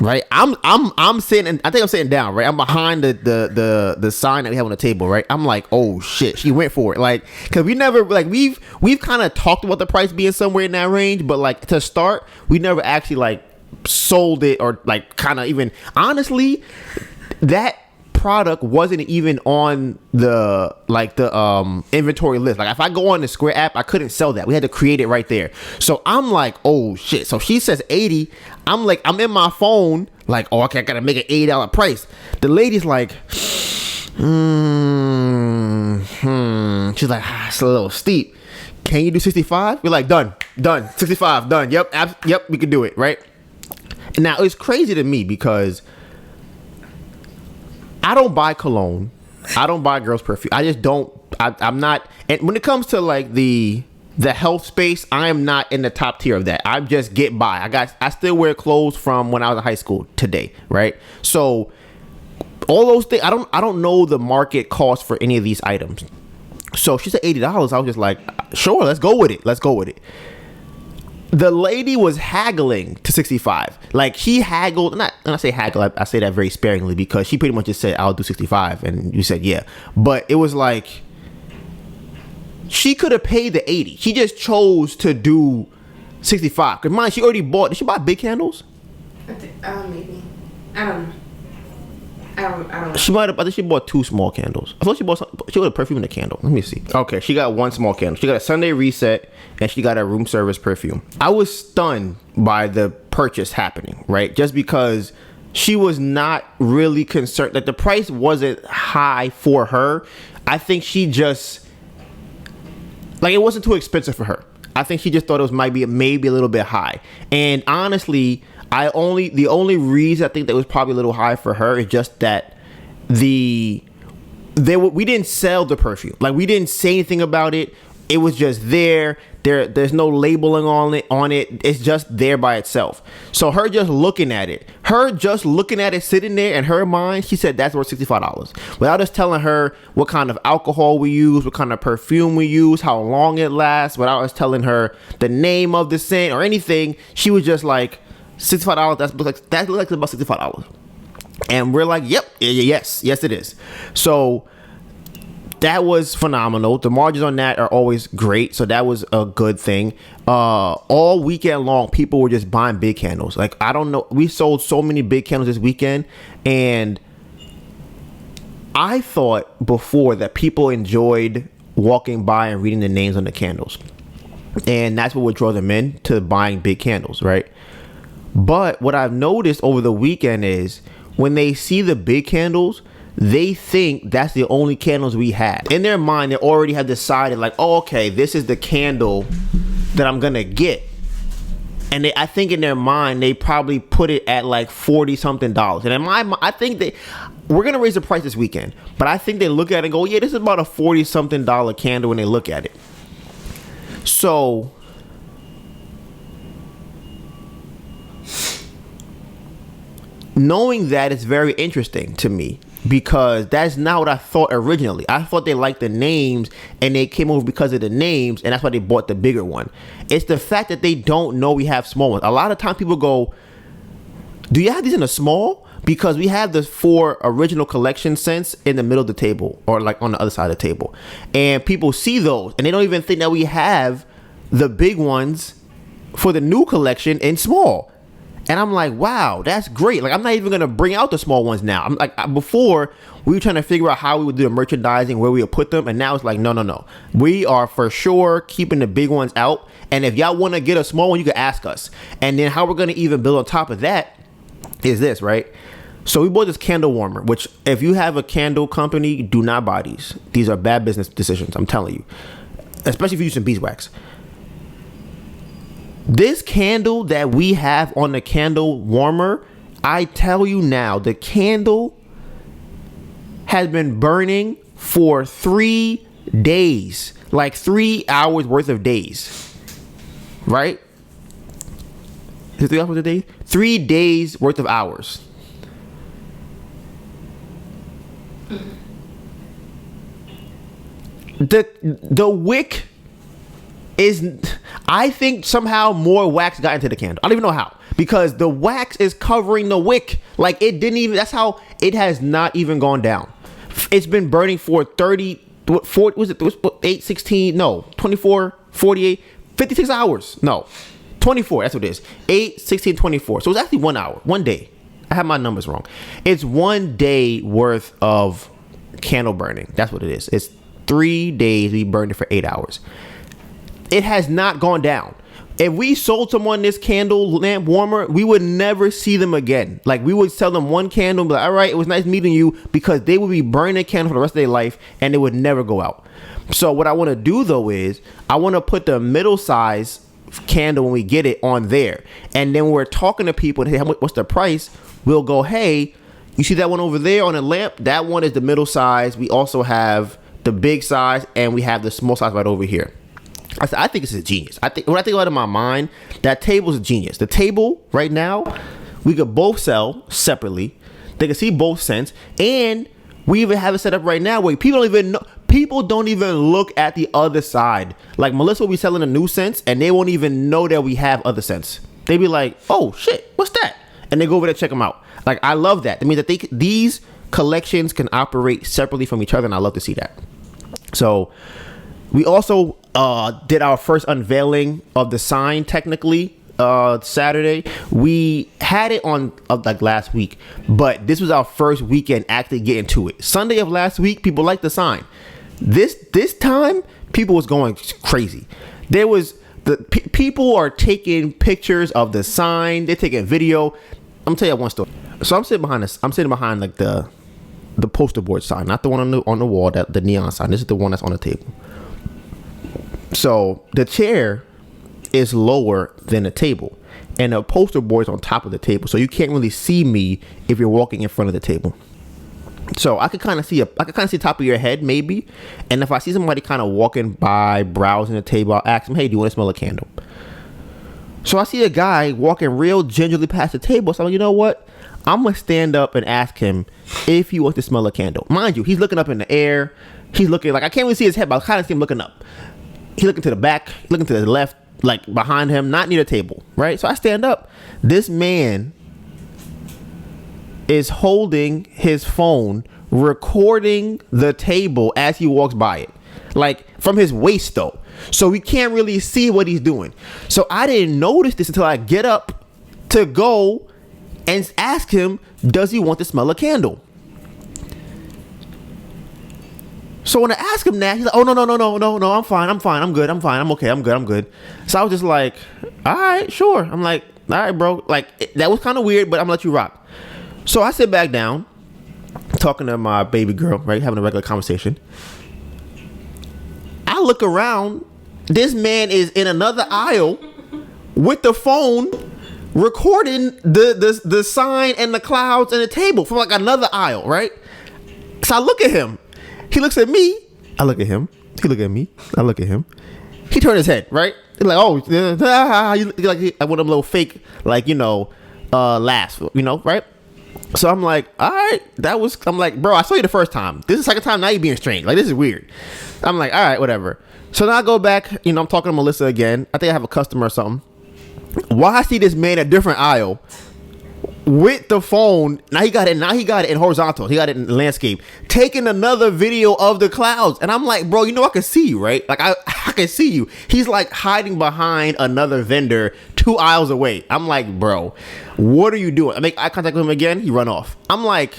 Right, I'm sitting. I think I'm sitting down. Right, I'm behind the sign that we have on the table. Right, I'm like, oh shit, she went for it. Like, cause we never we've kind of talked about the price being somewhere in that range, but like to start, we never actually like sold it or like kind of even honestly that product wasn't even on the inventory list. Like if I go on the Square app, I couldn't sell that. We had to create it right there. So I'm like, oh shit. So she says 80. I'm like, I'm in my phone like, oh, okay, I gotta make an $80 price. The lady's like, she's like, it's a little steep. Can you do 65? We're like, done 65, done. Yep, we can do it. Right now, it's crazy to me because I don't buy cologne. I don't buy girls' perfume. I just don't. I'm not. And when it comes to like the health space, I am not in the top tier of that. I just get by. I still wear clothes from when I was in high school today, right? So all those things, I don't know the market cost for any of these items. So she said $80. I was just like, sure, let's go with it. The lady was haggling to 65. Like she haggled. Not when I say haggle, I say that very sparingly because she pretty much just said, I'll do 65, and you said yeah. But it was like she could have paid the 80. She just chose to do 65. Cause mind, she already bought. Did she buy big candles? Maybe. I don't know. I don't know. She might have. I think she bought 2 small candles. I thought she bought a perfume and a candle. Let me see. Okay, she got 1 small candle. She got a Sunday reset and she got a room service perfume. I was stunned by the purchase happening, right? Just because she was not really concerned. Like the price wasn't high for her. I think she just like it wasn't too expensive for her. I think she just thought it was maybe a little bit high. And honestly, the only reason I think that was probably a little high for her is just that we didn't sell the perfume. Like we didn't say anything about it. It was just there. There's no labeling on it. It's just there by itself. So her just looking at it sitting there in her mind, she said that's worth $65. Without us telling her what kind of alcohol we use, what kind of perfume we use, how long it lasts, without us telling her the name of the scent or anything, she was just like, $65. That looks like about $65. And we're like, yep, yes it is. So that was phenomenal. The margins on that are always great, so that was a good thing. All weekend long, people were just buying big candles. Like I don't know, we sold so many big candles this weekend, and I thought before that people enjoyed walking by and reading the names on the candles, and that's what would draw them in to buying big candles, right? But what I've noticed over the weekend is when they see the big candles, they think that's the only candles we have. In their mind, they already have decided like, oh, okay, this is the candle that I'm gonna get. And I think in their mind, they probably put it at like $40 something. And in my mind, I think we're gonna raise the price this weekend, but I think they look at it and go, yeah, this is about a $40 something candle when they look at it. So knowing that is very interesting to me because that's not what I thought originally. I thought they liked the names and they came over because of the names, and that's why they bought the bigger one. It's the fact that they don't know we have small ones. A lot of times people go, do you have these in a small? Because we have the 4 original collection scents in the middle of the table or like on the other side of the table. And people see those and they don't even think that we have the big ones for the new collection in small. And I'm like, wow, that's great. Like, I'm not even going to bring out the small ones now. I'm like, before we were trying to figure out how we would do the merchandising, where we would put them. And now it's like, no. We are for sure keeping the big ones out. And if y'all want to get a small one, you can ask us. And then how we're going to even build on top of that is this, right? So we bought this candle warmer, which if you have a candle company, do not buy these. These are bad business decisions, I'm telling you. Especially if you're using beeswax. This candle that we have on the candle warmer, I tell you now, the candle has been burning for 3 days. Like 3 hours worth of days. Right? Is it 3 hours worth of days? 3 days worth of hours. The wick is, I think somehow more wax got into the candle. I don't even know how, because the wax is covering the wick. Like it didn't even, that's how it has not even gone down. It's been burning for 30, 40, was it 8, 16, no, 24, 48, 56 hours. No, 24, that's what it is. 8, 16, 24. So it's actually 1 hour, 1 day. I have my numbers wrong. It's 1 day worth of candle burning. That's what it is. It's 3 days we burned it for 8 hours. It has not gone down. If we sold someone this candle lamp warmer, we would never see them again. Like we would sell them one candle and be like, all right, it was nice meeting you, because they would be burning a candle for the rest of their life and it would never go out. So what I want to do though is I want to put the middle size candle when we get it on there. And then when we're talking to people and hey, what's the price? We'll go, hey, you see that one over there on the lamp? That one is the middle size. We also have the big size and we have the small size right over here. I think it's a genius. When I think about it in my mind, that table is a genius. The table right now, we could both sell separately. They can see both scents, and we even have it set up right now where people don't even know. People don't even look at the other side. Like Melissa will be selling a new scents, and they won't even know that we have other scents. They be like, "Oh shit, what's that?" And they go over there to check them out. Like I love that. That means that these collections can operate separately from each other, and I love to see that. So we also did our first unveiling of the sign technically Saturday. We had it on like last week, but this was our first weekend actually getting to it. Sunday of last week, people liked the sign. This time, people was going crazy. There was people are taking pictures of the sign. They're taking video. I'm gonna tell you one story. So I'm sitting behind like the poster board sign, not the one on the wall, the neon sign. This is the one that's on the table. So the chair is lower than the table, and the poster board is on top of the table, so you can't really see me if you're walking in front of the table. So I could kind of see the top of your head maybe, and if I see somebody kind of walking by, browsing the table, I'll ask them, "Hey, do you want to smell a candle?" So I see a guy walking real gingerly past the table, so I'm like, you know what? I'm gonna stand up and ask him if he wants to smell a candle. Mind you, he's looking up in the air. He's looking like I can't really see his head, but I kind of see him looking up. He's looking to the back, looking to the left, like behind him, not near the table, right? So I stand up. This man is holding his phone, recording the table as he walks by it, like from his waist though. So we can't really see what he's doing. So I didn't notice this until I get up to go and ask him, does he want to smell a candle? So when I ask him that, he's like, "Oh no, I'm fine, I'm good, I'm okay, I'm good." So I was just like, "All right, sure." I'm like, "All right, bro." Like that was kind of weird, but I'm gonna let you rock. So I sit back down, talking to my baby girl, right, having a regular conversation. I look around. This man is in another aisle with the phone, recording the sign and the clouds and the table from like another aisle, right? So I look at him. He looks at me. I look at him. He look at me. I look at him. He turned his head, right? He's like, "Oh, like one of them little fake, like, laughs, right?" So I'm like, all right, I'm like, bro, I saw you the first time. This is the second time, now you're being strange. Like, this is weird. I'm like, all right, whatever. So now I go back, I'm talking to Melissa again. I think I have a customer or something. Why I see this man in a different aisle with the phone. Now he got it in horizontal. He got it in landscape, taking another video of the clouds. And I'm like, bro, I can see you, right? Like, I can see you. He's like hiding behind another vendor 2 aisles away. I'm like, bro, what are you doing? I make eye contact with him again. He run off. I'm like,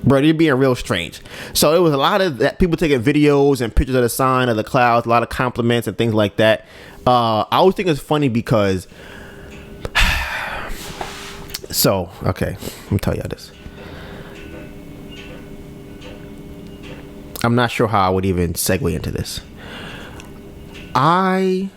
bro, you're being real strange. So it was a lot of that, people taking videos and pictures of the sign of the clouds, a lot of compliments and things like that. I always think it's funny because so, okay, let me tell y'all this. I'm not sure how I would even segue into this. I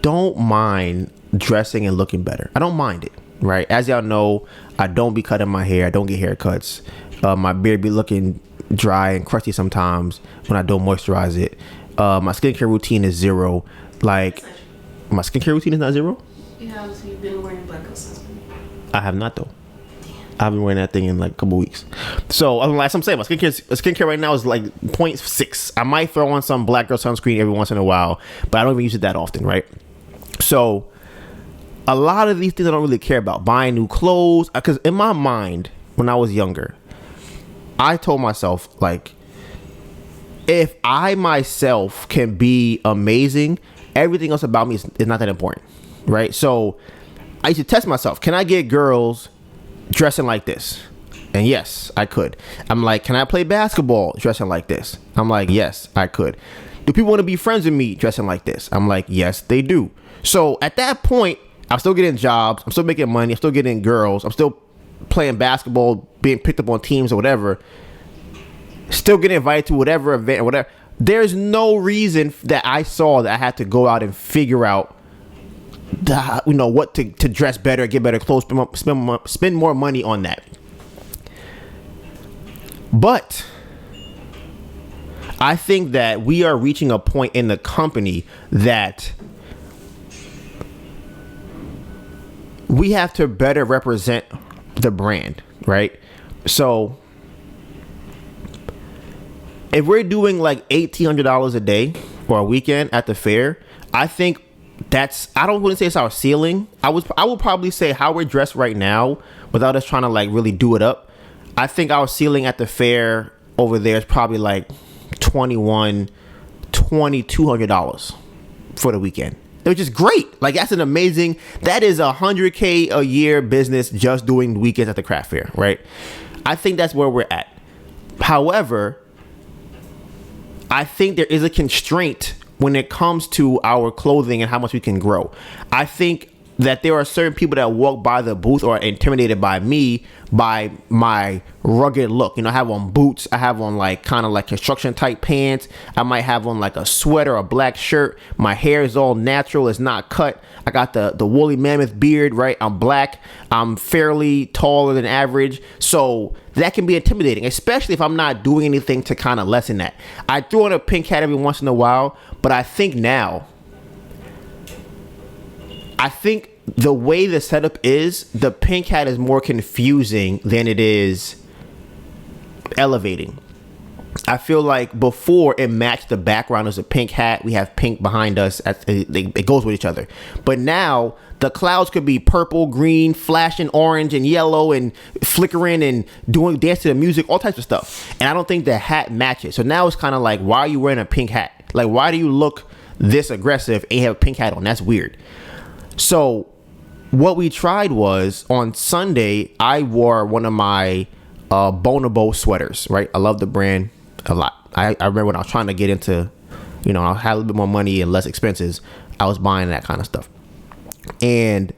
don't mind dressing and looking better. I don't mind it, right? As y'all know, I don't be cutting my hair. I don't get haircuts. My beard be looking dry and crusty sometimes when I don't moisturize it. My skincare routine is zero. Like, my skincare routine is not zero? Yeah, so you've been wearing black sunscreen. I have not, though. I've been wearing that thing in like a couple weeks. So, like I'm saying, my skincare right now is like 0.6. I might throw on some black girl sunscreen every once in a while, but I don't even use it that often, right? So, a lot of these things I don't really care about. Buying new clothes. Because in my mind, when I was younger, I told myself, like, if I myself can be amazing, everything else about me is not that important, right? So, I used to test myself. Can I get girls dressing like this? And yes, I could. I'm like, can I play basketball dressing like this? I'm like, yes, I could. Do people want to be friends with me dressing like this? I'm like, yes, they do. So at that point, I'm still getting jobs. I'm still making money. I'm still getting girls. I'm still playing basketball, being picked up on teams or whatever. Still getting invited to whatever event or whatever. There's no reason that I saw that I had to go out and figure out what to dress better, get better clothes, spend more money on that. But I think that we are reaching a point in the company that we have to better represent the brand, right? So if we're doing like $1,800 a day or a weekend at the fair, I think I wouldn't say it's our ceiling. I would probably say how we're dressed right now, without us trying to like really do it up. I think our ceiling at the fair over there is probably like $2,200 for the weekend, which is great. Like, that is $100K a year business just doing weekends at the craft fair, right? I think that's where we're at. However, I think there is a constraint when it comes to our clothing and how much we can grow. I think that there are certain people that walk by the booth or are intimidated by me, by my rugged look. I have on boots. I have on like kind of like construction type pants. I might have on like a sweater, a black shirt. My hair is all natural. It's not cut. I got the woolly mammoth beard, right? I'm black. I'm fairly taller than average. So that can be intimidating, especially if I'm not doing anything to kind of lessen that. I throw on a pink hat every once in a while, but I think the way the setup is, the pink hat is more confusing than it is elevating. I feel like before it matched the background as a pink hat. We have pink behind us. It goes with each other. But now the clouds could be purple, green, flashing orange and yellow and flickering and dance to the music, all types of stuff. And I don't think the hat matches. So now it's kind of like, why are you wearing a pink hat? Like, why do you look this aggressive and you have a pink hat on? That's weird. So what we tried was, on Sunday, I wore one of my Bonobo sweaters, right? I love the brand a lot. I remember when I was trying to get into, I had a little bit more money and less expenses, I was buying that kind of stuff. And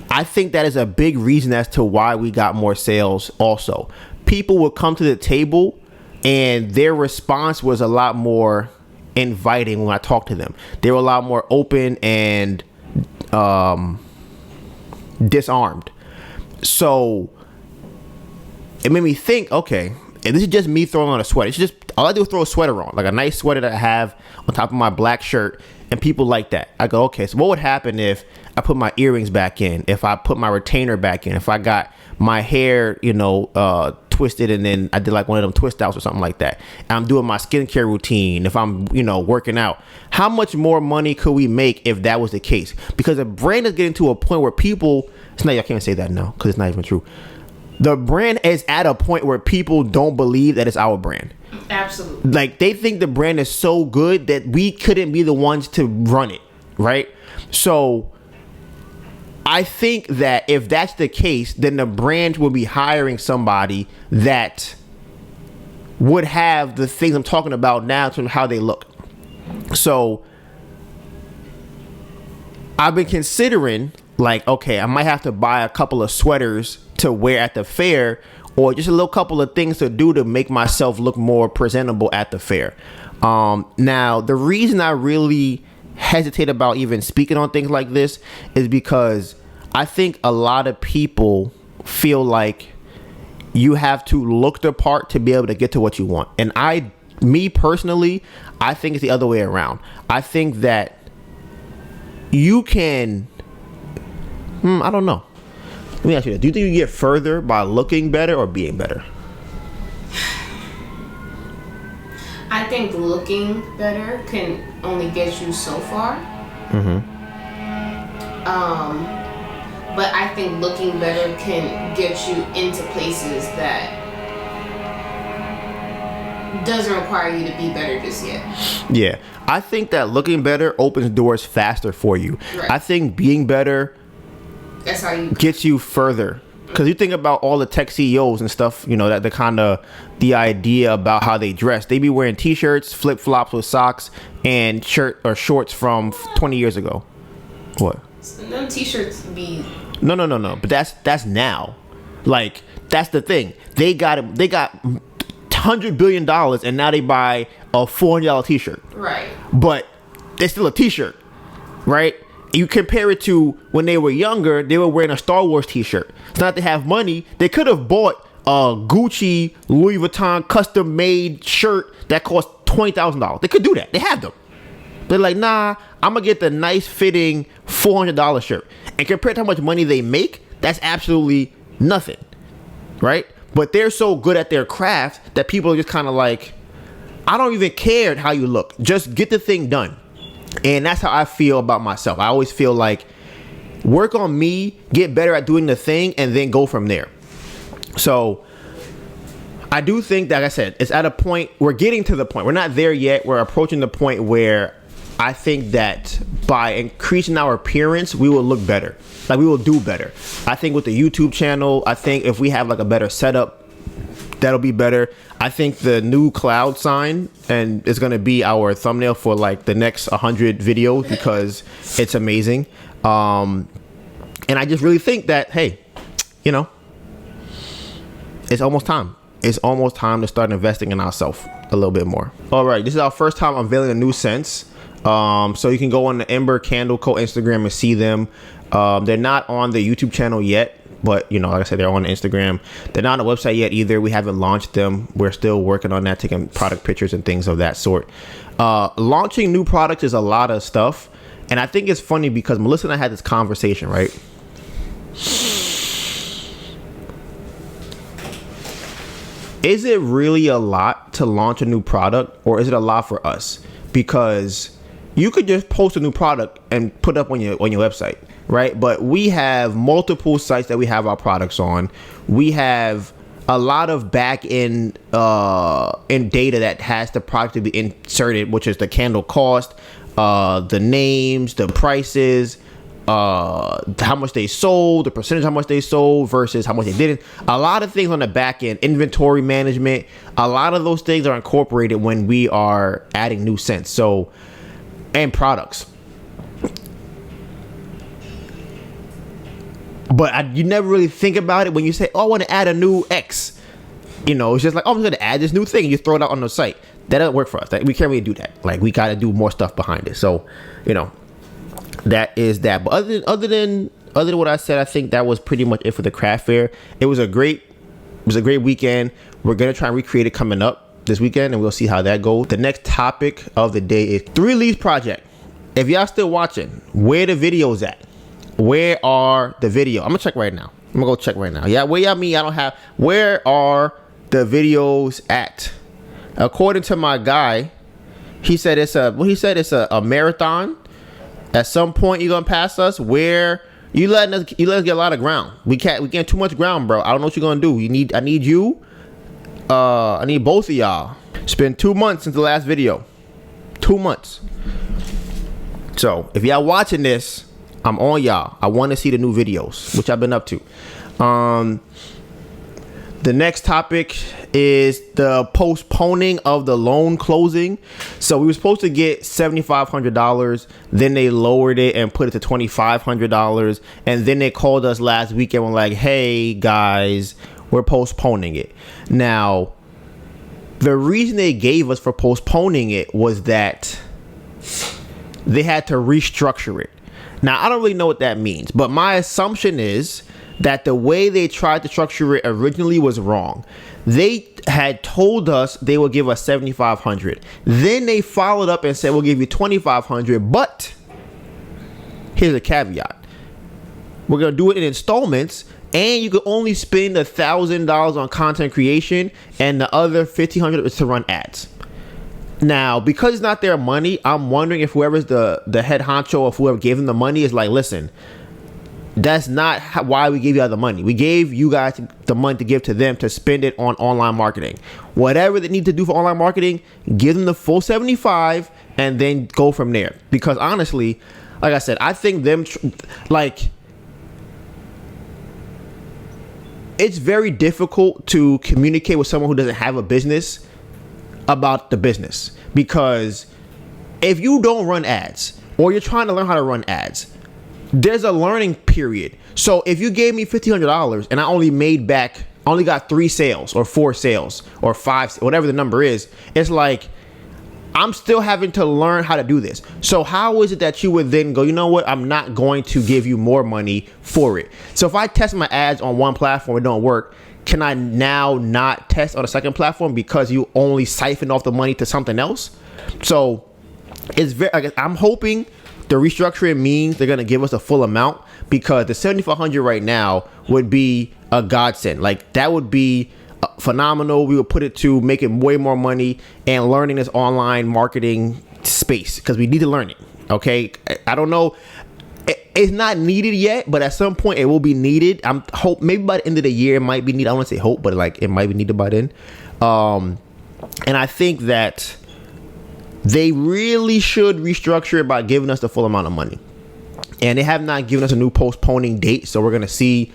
I think that is a big reason as to why we got more sales also. People would come to the table and their response was a lot more inviting when I talked to them. They were a lot more open and disarmed. So it made me think, okay, and this is just me throwing on a sweater. It's just, all I do is throw a sweater on, like a nice sweater that I have on top of my black shirt, and people like that. I go, okay, so what would happen if I put my earrings back in, if I put my retainer back in, if I got my hair, twisted, and then I did like one of them twist outs or something like that. And I'm doing my skincare routine. If I'm, working out, how much more money could we make if that was the case? Because the brand is getting to a point where people, I can't say that now because it's not even true. The brand is at a point where people don't believe that it's our brand. Absolutely. Like, they think the brand is so good that we couldn't be the ones to run it, right? So I think that if that's the case, then the brand will be hiring somebody that would have the things I'm talking about now in terms of how they look. So I've been considering, like, okay, I might have to buy a couple of sweaters to wear at the fair, or just a little couple of things to do to make myself look more presentable at the fair. Now, the reason I really hesitate about even speaking on things like this is because I think a lot of people feel like you have to look the part to be able to get to what you want. And me personally, I think it's the other way around. I think that you can, I don't know. Let me ask you this. Do you think you get further by looking better or being better? I think looking better can only get you so far. But I think looking better can get you into places that doesn't require you to be better just yet. Yeah. I think that looking better opens doors faster for you. Right. I think being better, that's how you gets you further. Because you think about all the tech CEOs and stuff, that the kind of the idea about how they dress. They be wearing t-shirts, flip-flops with socks, and shirt or shorts from 20 years ago. What? Them t-shirts be... No. But that's now. Like, that's the thing. They got $100 billion, and now they buy a $400 t-shirt. Right. But it's still a t-shirt, right? You compare it to when they were younger, they were wearing a Star Wars t-shirt. It's not they have money. They could have bought a Gucci, Louis Vuitton custom-made shirt that cost $20,000. They could do that. They have them. They're like, nah, I'm going to get the nice fitting $400 shirt. And compared to how much money they make, that's absolutely nothing, right? But they're so good at their craft that people are just kind of like, I don't even care how you look. Just get the thing done. And that's how I feel about myself. I always feel like work on me, get better at doing the thing, and then go from there. So I do think that, like I said, it's at a point, we're getting to the point. We're not there yet. We're approaching the point where I think that by increasing our appearance, we will look better. Like, we will do better. I think with the YouTube channel, I think if we have like a better setup, that'll be better. I think the new cloud sign and is going to be our thumbnail for like the next 100 videos because it's amazing. And I just really think that, hey, it's almost time. It's almost time to start investing in ourselves a little bit more. All right. This is our first time unveiling a new scents. So you can go on the Ember Candle Co. Instagram and see them. They're not on the YouTube channel yet. But, like I said, they're on Instagram. They're not on the website yet either. We haven't launched them. We're still working on that, taking product pictures and things of that sort. Launching new products is a lot of stuff. And I think it's funny because Melissa and I had this conversation, right? Is it really a lot to launch a new product, or is it a lot for us? Because you could just post a new product and put it up on your website. Right. But we have multiple sites that we have our products on. We have a lot of back end in data that has the product to be inserted, which is the candle cost, the names, the prices, how much they sold, the percentage how much they sold versus how much they didn't. A lot of things on the back end, inventory management. A lot of those things are incorporated when we are adding new scents. So, and products. But you never really think about it when you say, oh, I want to add a new X. It's just like, oh, I'm going to add this new thing. And you throw it out on the site. That doesn't work for us. We can't really do that. Like, we got to do more stuff behind it. So, that is that. But other than what I said, I think that was pretty much it for the craft fair. It was a great weekend. We're going to try and recreate it coming up this weekend, and we'll see how that goes. The next topic of the day is 3 Leaves Project. If y'all still watching, where the videos at? Where are the video? I'm gonna check right now. I'm gonna go check right now. Yeah, where y'all mean I don't have? Where are the videos at? According to my guy, he said it's a marathon. At some point you're gonna pass us. Where you letting us get a lot of ground. We can't too much ground, bro. I don't know what you're gonna do. I need you. I need both of y'all. It's been 2 months since the last video. 2 months. So if y'all watching this, I'm on y'all. I want to see the new videos, which I've been up to. The next topic is the postponing of the loan closing. So we were supposed to get $7,500. Then they lowered it and put it to $2,500. And then they called us last week and were like, hey, guys, we're postponing it. Now, the reason they gave us for postponing it was that they had to restructure it. Now, I don't really know what that means, but my assumption is that the way they tried to structure it originally was wrong. They had told us they would give us $7,500. Then they followed up and said, we'll give you $2,500, but here's a caveat. We're going to do it in installments, and you can only spend $1,000 on content creation, and the other $1,500 is to run ads. Now, because it's not their money, I'm wondering if whoever's the head honcho of whoever gave them the money is like, listen, that's not why we gave you all the money. We gave you guys the money to give to them to spend it on online marketing. Whatever they need to do for online marketing, give them the full 75 and then go from there. Because honestly, like I said, I think them it's very difficult to communicate with someone who doesn't have a business about the business. Because if you don't run ads or you're trying to learn how to run ads, there's a learning period. So if you gave me $1,500 and I only got 3 sales or 4 sales or 5, whatever the number is, it's like I'm still having to learn how to do this. So how is it that you would then go, you know what, I'm not going to give you more money for it? So if I test my ads on one platform, it don't work, can I now not test on a second platform because you only siphon off the money to something else? So it's I'm hoping the restructuring means they're going to give us a full amount, because the $7,500 right now would be a godsend. Like, that would be phenomenal. We would put it to making way more money and learning this online marketing space, because we need to learn it. Okay. I don't know. It's not needed yet, but at some point it will be needed. I'm hope maybe by the end of the year it might be needed. I don't want to say hope, but like it might be needed by then. And I think that they really should restructure it by giving us the full amount of money. And they have not given us a new postponing date, so we're going to see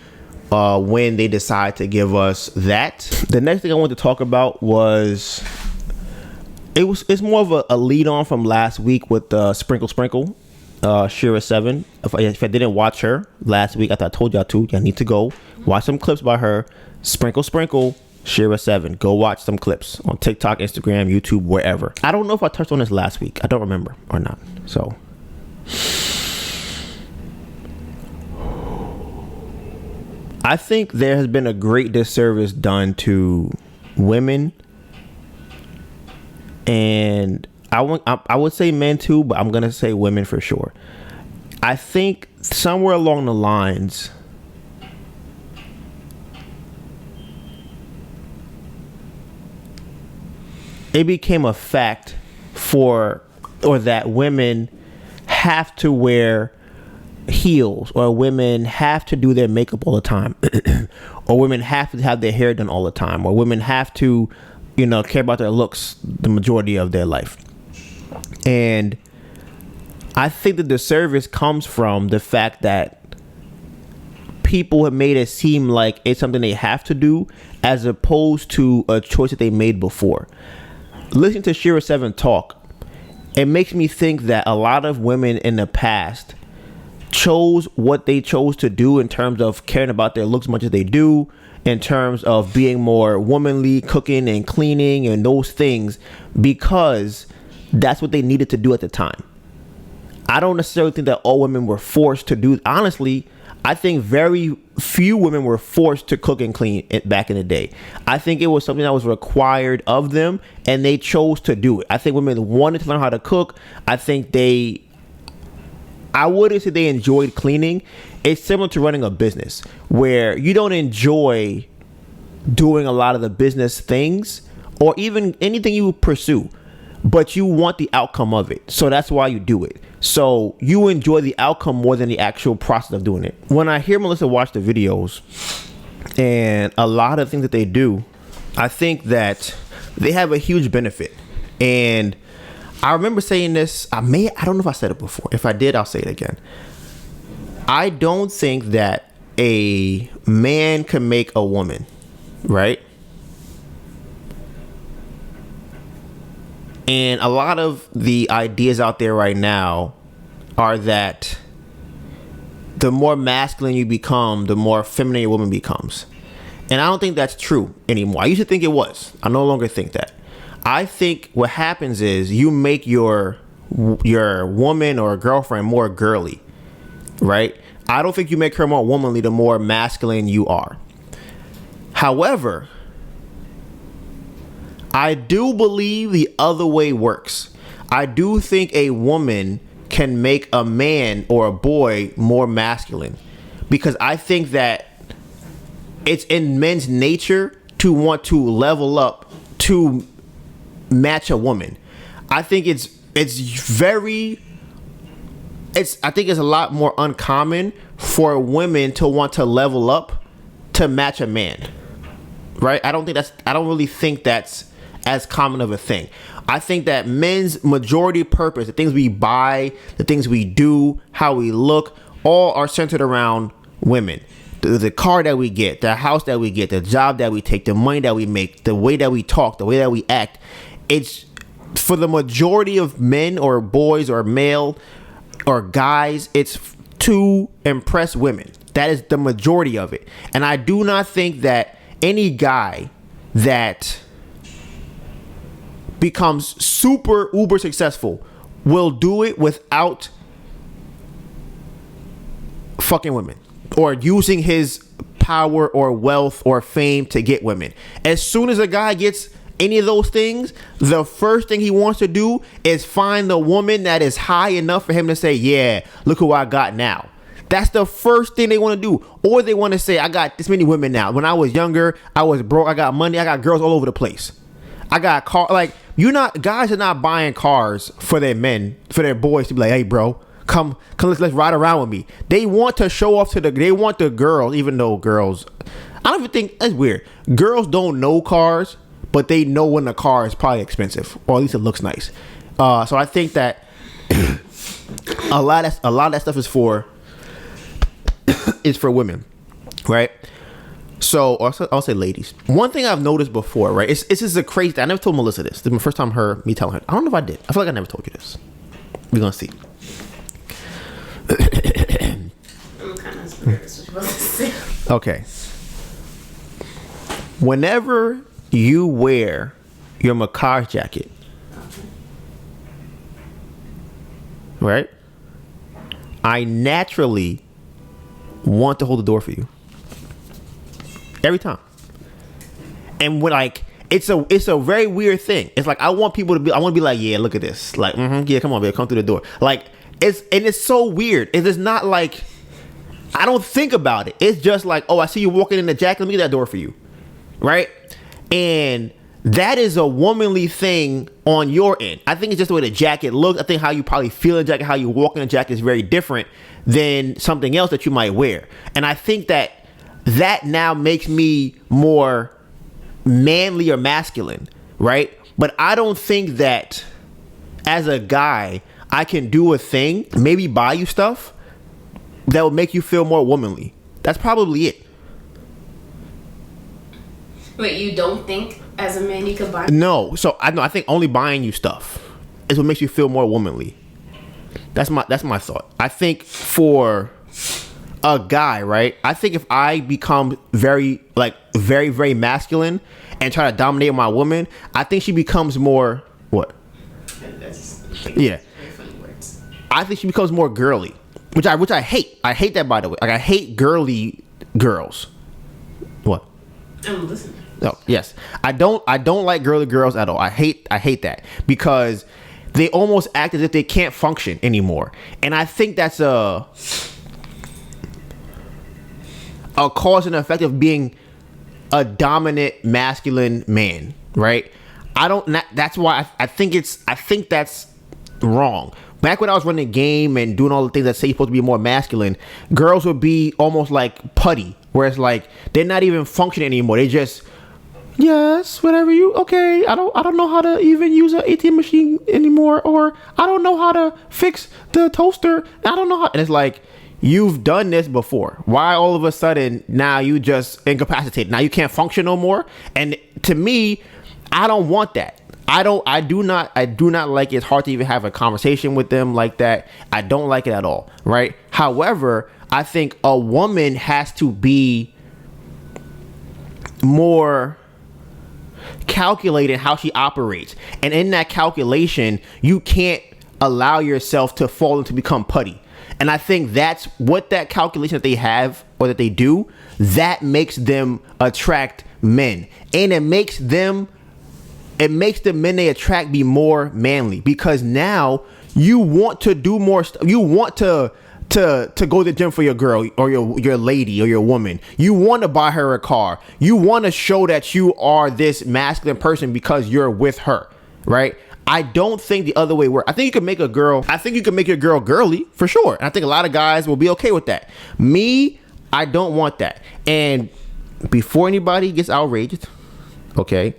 when they decide to give us that. The next thing I want to talk about was it's more of a lead on from last week with Sprinkle Shira 7. If I didn't watch her last week, I told y'all to. Y'all need to go watch some clips by her. Sprinkle Shira 7. Go watch some clips on TikTok, Instagram, YouTube, wherever. I don't know if I touched on this last week. I don't remember or not. So I think there has been a great disservice done to women, and I would say men too, but I'm gonna say women for sure. I think somewhere along the lines, it became a fact that women have to wear heels, or women have to do their makeup all the time, or women have to have their hair done all the time, or women have to, care about their looks the majority of their life. And I think that the disservice comes from the fact that people have made it seem like it's something they have to do, as opposed to a choice that they made before. Listening to Shira 7 talk, it makes me think that a lot of women in the past chose what they chose to do in terms of caring about their looks as much as they do, in terms of being more womanly, cooking and cleaning and those things, because that's what they needed to do at the time. I don't necessarily think that all women were forced to do. Honestly, I think very few women were forced to cook and clean it back in the day. I think it was something that was required of them, and they chose to do it. I think women wanted to learn how to cook. I think they I wouldn't say they enjoyed cleaning. It's similar to running a business where you don't enjoy doing a lot of the business things or even anything you pursue, but you want the outcome of it. So that's why you do it. So you enjoy the outcome more than the actual process of doing it. When I hear Melissa watch the videos and a lot of things that they do, I think that they have a huge benefit. And I remember saying this, I don't know if I said it before. If I did, I'll say it again. I don't think that a man can make a woman, right? And a lot of the ideas out there right now are that the more masculine you become, the more feminine your woman becomes. And I don't think that's true anymore. I used to think it was. I no longer think that. I think what happens is you make your woman or girlfriend more girly, right? I don't think you make her more womanly the more masculine you are. However, I do believe the other way works. I do think a woman can make a man or a boy more masculine because I think that it's in men's nature to want to level up to match a woman. I think it's a lot more uncommon for women to want to level up to match a man, right? I don't really think that's as common of a thing. I think that men's majority purpose, the things we buy, the things we do, how we look, all are centered around women. The car that we get, the house that we get, the job that we take, the money that we make, the way that we talk, the way that we act. It's for the majority of men or boys or male or guys, it's to impress women. That is the majority of it. And I do not think that any guy that becomes super uber successful will do it without fucking women or using his power or wealth or fame to get women. As soon as a guy gets any of those things, the first thing he wants to do is find the woman that is high enough for him to say, yeah, look who I got now. That's the first thing they want to do. Or they want to say, I got this many women now. When I was younger, I was broke, I got money, I got girls all over the place. I got a car. Like, guys are not buying cars for their men, for their boys to be like, hey bro, come let's ride around with me. They want to show off they want the girls, even though girls, I don't even think, that's weird. Girls don't know cars, but they know when the car is probably expensive, or at least it looks nice. So I think that a lot of that stuff is for women, right? So I'll say ladies. One thing I've noticed before, right? It's just a crazy thing. I never told Melissa this. This is my first time me telling her. I don't know if I did. I feel like I never told you this. We're gonna see. I'm kind of scared. What you're about to say. Okay. Whenever you wear your massage jacket, right? I naturally want to hold the door for you. Every time. And when it's a very weird thing. It's like I want to be like, yeah, look at this. Like, yeah, come on, babe, come through the door. Like, it's so weird. It is not like I don't think about it. It's just like, oh, I see you walking in the jacket, let me get that door for you. Right? And that is a womanly thing on your end. I think it's just the way the jacket looks. I think how you probably feel in the jacket, how you walk in the jacket is very different than something else that you might wear. And I think that now makes me more manly or masculine, right? But I don't think that as a guy, I can do a thing, maybe buy you stuff that will make you feel more womanly. That's probably it. Wait, you don't think as a man you could buy? No. So I think only buying you stuff is what makes you feel more womanly. That's my thought. I think for a guy, right? I think if I become very, very masculine and try to dominate my woman, I think she becomes more what? Yeah. Very funny words. I think she becomes more girly, which I hate. I hate that, by the way. Like, I hate girly girls. What? I'm listening. No, yes. I don't like girly girls at all. I hate that because they almost act as if they can't function anymore. And I think that's a cause and effect of being a dominant masculine man, right? That's why I think that's wrong. Back when I was running the game and doing all the things that say you're supposed to be more masculine, girls would be almost like putty, where it's like they're not even functioning anymore. They just, yes, whatever you, okay, I don't know how to even use an ATM machine anymore, or I don't know how to fix the toaster. I don't know how, and it's like, you've done this before. Why all of a sudden now you just incapacitated? Now you can't function no more. And to me, I don't want that. I do not like it. It's hard to even have a conversation with them like that. I don't like it at all, right? However, I think a woman has to be more calculated how she operates. And in that calculation, you can't allow yourself to fall into become putty. And I think that's what that calculation that they have or that they do, that makes them attract men. And it makes the men they attract be more manly, because now you want to do more stuff. You want to go to the gym for your girl or your lady or your woman. You want to buy her a car. You want to show that you are this masculine person because you're with her, right? I don't think the other way works. I think you can make your girl girly for sure. And I think a lot of guys will be okay with that. Me, I don't want that. And before anybody gets outraged, okay,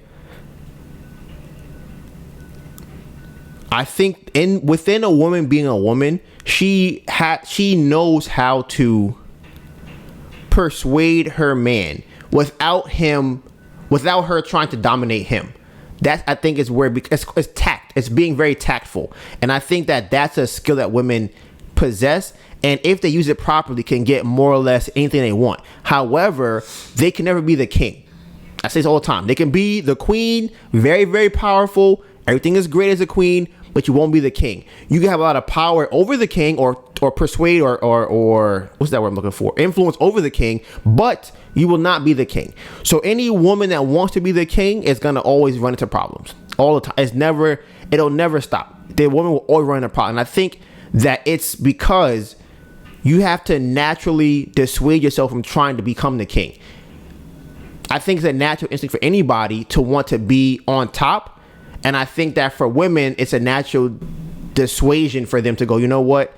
I think within a woman being a woman, she knows how to persuade her man without her trying to dominate him. That, I think, is where it's tact. It's being very tactful. And I think that's a skill that women possess. And if they use it properly, can get more or less anything they want. However, they can never be the king. I say this all the time. They can be the queen, very, very powerful. Everything is great as a queen, but you won't be the king. You can have a lot of power over the king or persuade or what's that word I'm looking for? Influence over the king, but you will not be the king. So any woman that wants to be the king is going to always run into problems all the time. It'll never stop. The woman will always run into problems. And I think that it's because you have to naturally dissuade yourself from trying to become the king. I think it's a natural instinct for anybody to want to be on top. And I think that for women, it's a natural dissuasion for them to go, you know what?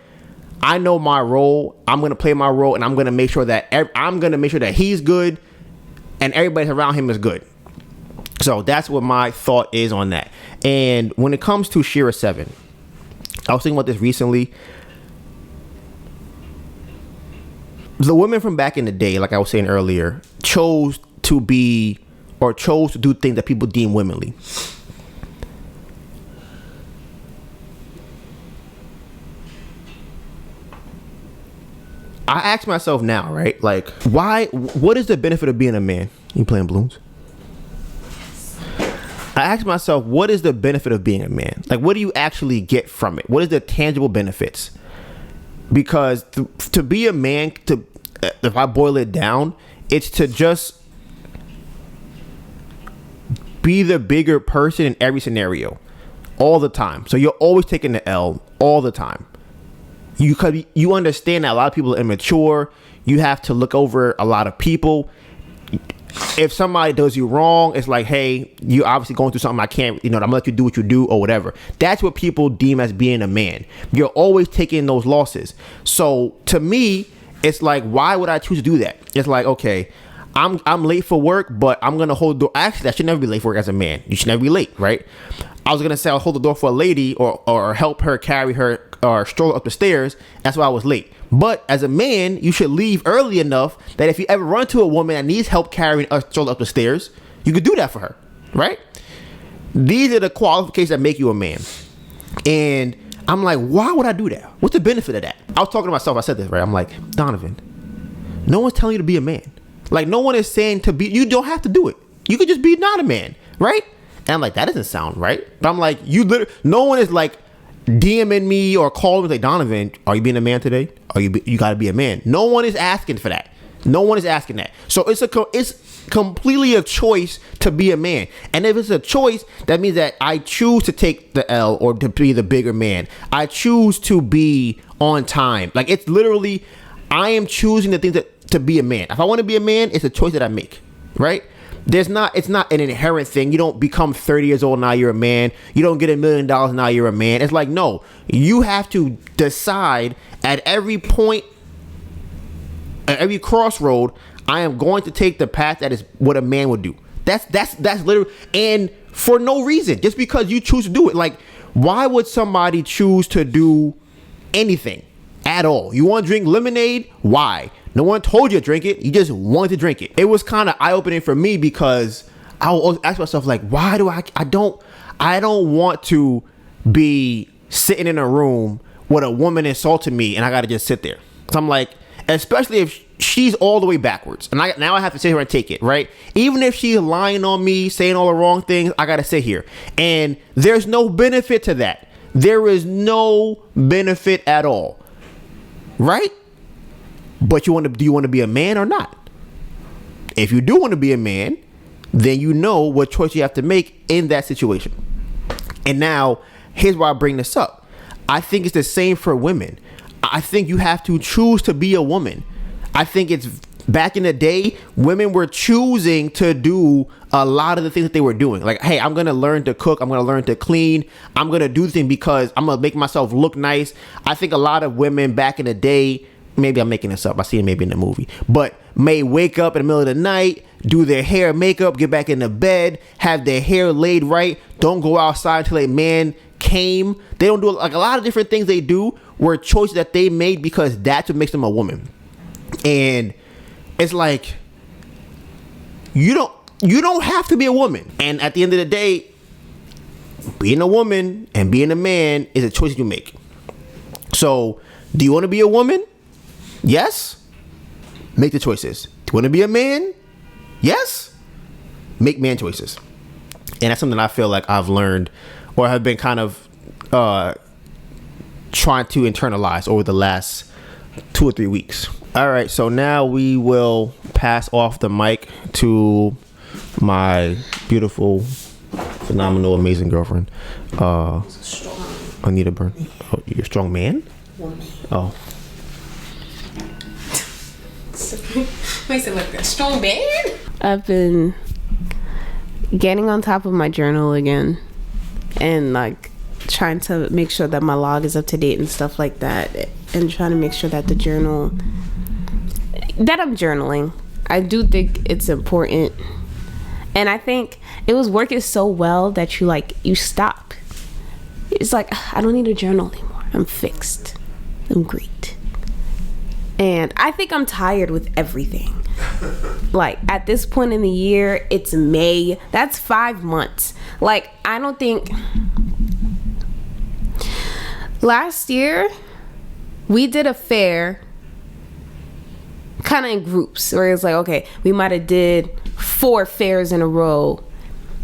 I know my role. I'm going to play my role, and I'm going to make sure that he's good and everybody around him is good. So that's what my thought is on that. And when it comes to Shira 7, I was thinking about this recently. The women from back in the day, like I was saying earlier, chose to do things that people deem womanly. I ask myself now, right? Like, what is the benefit of being a man? You playing balloons? I ask myself, what is the benefit of being a man? Like, what do you actually get from it? What is the tangible benefits? Because to be a man, if I boil it down, it's to just be the bigger person in every scenario, all the time. So you're always taking the L all the time. You understand that a lot of people are immature. You have to look over a lot of people. If somebody does you wrong, it's like, hey, you obviously going through something. I can't, I'm gonna let you do what you do or whatever. That's what people deem as being a man. You're always taking those losses. So to me, it's like, why would I choose to do that? It's like, okay, I'm late for work, but I'm gonna hold the door. Actually, I should never be late for work as a man. You should never be late, right? I was gonna say I'll hold the door for a lady or help her carry her or stroll up the stairs. That's why I was late. But as a man, you should leave early enough that if you ever run into a woman that needs help carrying a stroller up the stairs, you could do that for her, right? These are the qualifications that make you a man. And I'm like, why would I do that? What's the benefit of that? I was talking to myself. I said this, right? I'm like, Donovan, no one's telling you to be a man. Like, no one is saying you don't have to do it. You could just be not a man, right? And I'm like, that doesn't sound right. But I'm like, no one is like DMing me or calling me like, Donovan, are you being a man today? You got to be a man. No one is asking for that. No one is asking that. So completely a choice to be a man. And if it's a choice, that means that I choose to take the L or to be the bigger man. I choose to be on time. Like, it's literally, I am choosing the things to be a man. If I want to be a man, it's a choice that I make, right? It's not an inherent thing. You don't become 30 years old, now you're a man. You don't get $1 million, now you're a man. It's like, no, you have to decide at every point, at every crossroad, I am going to take the path that is what a man would do. That's literally, and for no reason, just because you choose to do it. Like, why would somebody choose to do anything at all? You want to drink lemonade? Why? No one told you to drink it. You just wanted to drink it. It was kind of eye-opening for me because I will always ask myself, like, why do I don't want to be sitting in a room with a woman insulting me and I got to just sit there. So I'm like, especially if she's all the way backwards and now I have to sit here and take it, right? Even if she's lying on me, saying all the wrong things, I got to sit here. And there's no benefit to that. There is no benefit at all, right? But do you want to be a man or not? If you do want to be a man, then you know what choice you have to make in that situation. And now, here's why I bring this up. I think it's the same for women. I think you have to choose to be a woman. I think it's back in the day, women were choosing to do a lot of the things that they were doing. Like, hey, I'm going to learn to cook. I'm going to learn to clean. I'm going to do things because I'm going to make myself look nice. I think a lot of women back in the day, maybe I'm making this up, I see it maybe in the movie, but may wake up in the middle of the night, do their hair, makeup, get back in the bed, have their hair laid right, don't go outside until a man came. They don't do, like, a lot of different things they do were choices that they made because that's what makes them a woman. And it's like, you don't have to be a woman. And at the end of the day, being a woman and being a man is a choice you make. So, do you want to be a woman? Yes. Make the choices. Do you want to be a man? Yes. Make man choices. And that's something I feel like I've learned or have been kind of trying to internalize over the last 2 or 3 weeks. All right, so now we will pass off the mic to my beautiful, phenomenal, amazing girlfriend, Anita Byrne. Oh, you're a strong man? Woman. Oh. Makes it look a strong man. I've been getting on top of my journal again and like trying to make sure that my log is up to date and stuff like that, and trying to make sure that that I'm journaling. I do think it's important, and I think it was working so well that you stop. It's like, I don't need to journal anymore. I'm fixed. I'm great. And I think I'm tired with everything. Like, at this point in the year, it's May. That's 5 months. Like, I don't think... Last year, we did a fair kind of in groups where it's like, okay, we might have did 4 fairs in a row,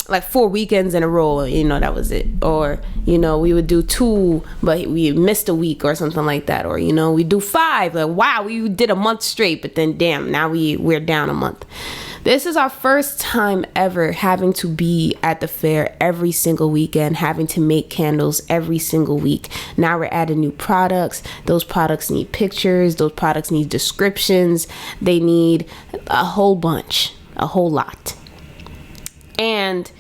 like 4 weekends in a row, that was it. Or, we would do 2, but we missed a week or something like that. Or, we do 5, like, wow, we did a month straight, but then damn, now we're down a month. This is our first time ever having to be at the fair every single weekend, having to make candles every single week. Now we're adding new products. Those products need pictures. Those products need descriptions. They need a whole bunch, a whole lot. And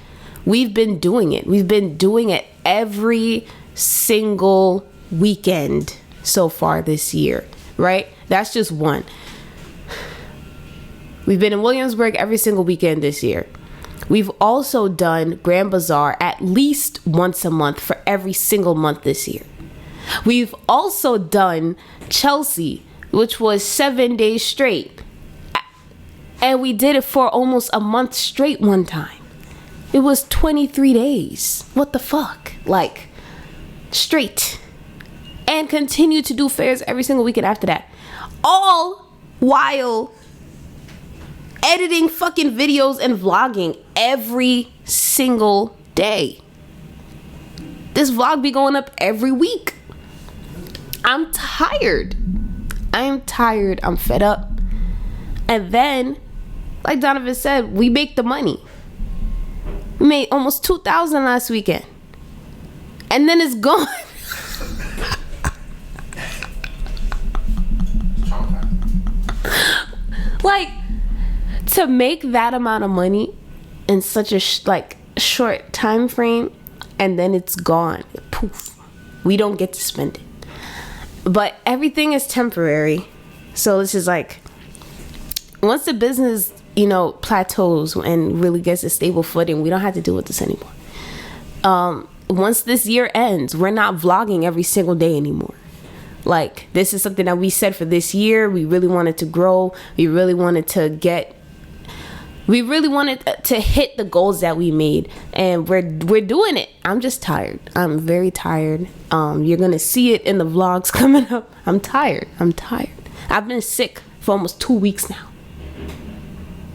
we've been doing it. We've been doing it every single weekend so far this year, right? That's just one. We've been in Williamsburg every single weekend this year. We've also done Grand Bazaar at least once a month for every single month this year. We've also done Chelsea, which was 7 days straight. And we did it for almost a month straight one time. It was 23 days. What the fuck? Like, straight. And continue to do fairs every single weekend after that. All while editing fucking videos and vlogging every single day. This vlog be going up every week. I'm tired. I am tired. I'm fed up. And then like Donovan said, we make the money. We made almost $2,000 last weekend. And then it's gone. Like, to make that amount of money in such a short time frame, and then it's gone. Poof. We don't get to spend it. But everything is temporary. So this is like, once the business, plateaus and really gets a stable footing, we don't have to deal with this anymore. Once this year ends, we're not vlogging every single day anymore. Like, this is something that we said for this year. We really wanted to grow. We really wanted to hit the goals that we made, and we're doing it. I'm just tired. I'm very tired. You're gonna see it in the vlogs coming up. I'm tired. I've been sick for almost 2 weeks now.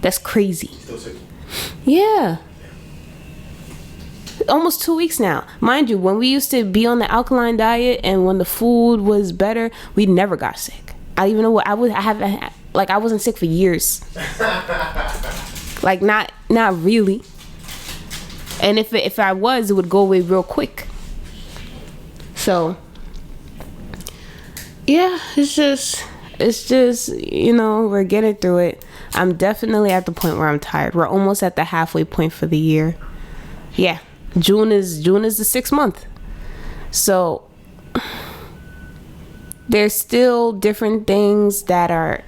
That's crazy. Still sick? Yeah. Almost 2 weeks now. Mind you, when we used to be on the alkaline diet and when the food was better, we never got sick. I even know what I wasn't sick for years. Like, not really. And if I was, it would go away real quick. So yeah, it's just we're getting through it. I'm definitely at the point where I'm tired. We're almost at the halfway point for the year. Yeah, June is the 6th month. So there's still different things that are,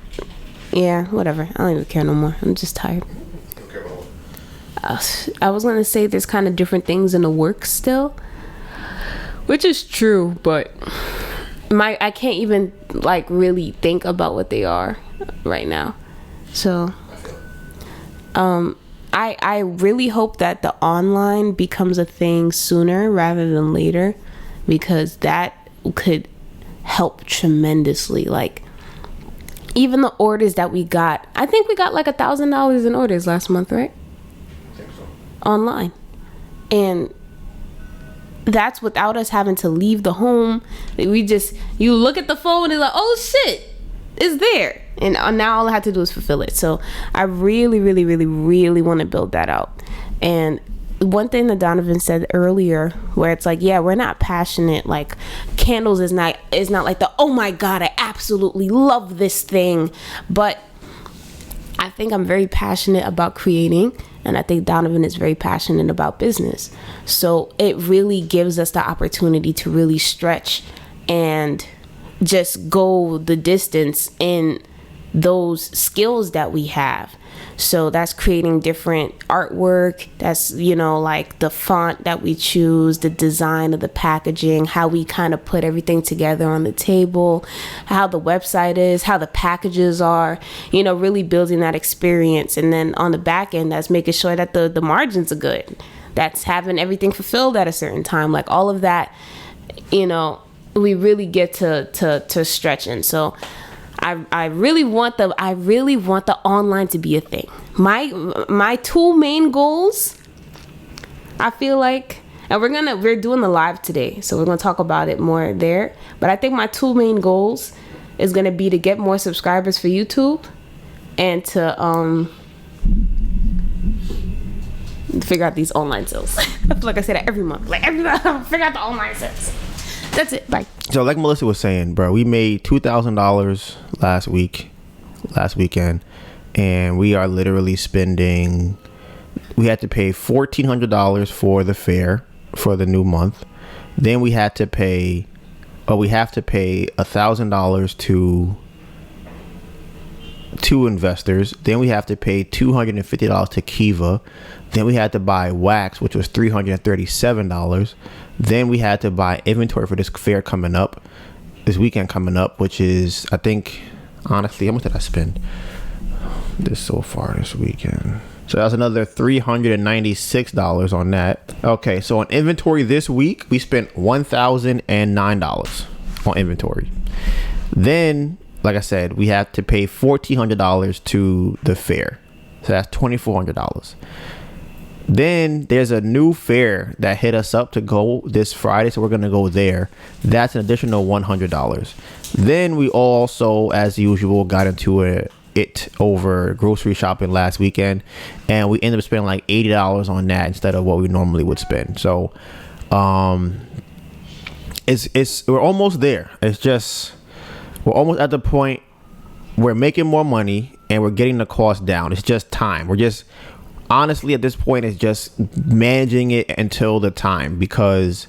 whatever. I don't even care no more. I'm just tired. I was gonna say there's kind of different things in the works still, which is true, but I can't even really think about what they are right now. So I really hope that the online becomes a thing sooner rather than later, because that could help tremendously. Like, even the orders that we got, I think we got $1,000 in orders last month, right? Online. And that's without us having to leave the home. You look at the phone and it's like, oh shit, it's there. And now all I have to do is fulfill it. So I really, really, really, really want to build that out. And one thing that Donovan said earlier, where it's like, we're not passionate. Like, candles is not like the, oh my God, I absolutely love this thing. But I think I'm very passionate about creating, and I think Donovan is very passionate about business. So it really gives us the opportunity to really stretch and just go the distance in those skills that we have. So that's creating different artwork. That's, like the font that we choose, the design of the packaging, how we kind of put everything together on the table, how the website is, how the packages are, really building that experience. And then on the back end, that's making sure that the margins are good. That's having everything fulfilled at a certain time. Like, all of that, we really get to stretch in. So I really want the online to be a thing. My two main goals, I feel like, and we're doing the live today, so we're gonna talk about it more there. But I think my two main goals is gonna be to get more subscribers for YouTube, and to figure out these online sales. I feel like I say that every month. Like, every month, figure out the online sales. That's it. Bye. So like Melissa was saying, bro, we made $2,000 last weekend, and we are literally spending, we had to pay $1,400 for the fair for the new month. Then we have to pay $1,000 to investors. Then we have to pay $250 to Kiva. Then we had to buy wax, which was $337. Then we had to buy inventory for this fair this weekend coming up, which is, I think, honestly, how much did I spend so far this weekend? So that's another $396 on that. Okay, so on inventory this week, we spent $1,009 on inventory. Then, like I said, we have to pay $1,400 to the fair. So that's $2,400. Then there's a new fair that hit us up to go this Friday, so we're going to go there. That's an additional $100. Then we also, as usual, got into it over grocery shopping last weekend, and we ended up spending like $80 on that instead of what we normally would spend. So it's we're almost there. It's just we're almost at the point we're making more money and we're getting the cost down. It's just time. We're just honestly at this point it's just managing it until the time, because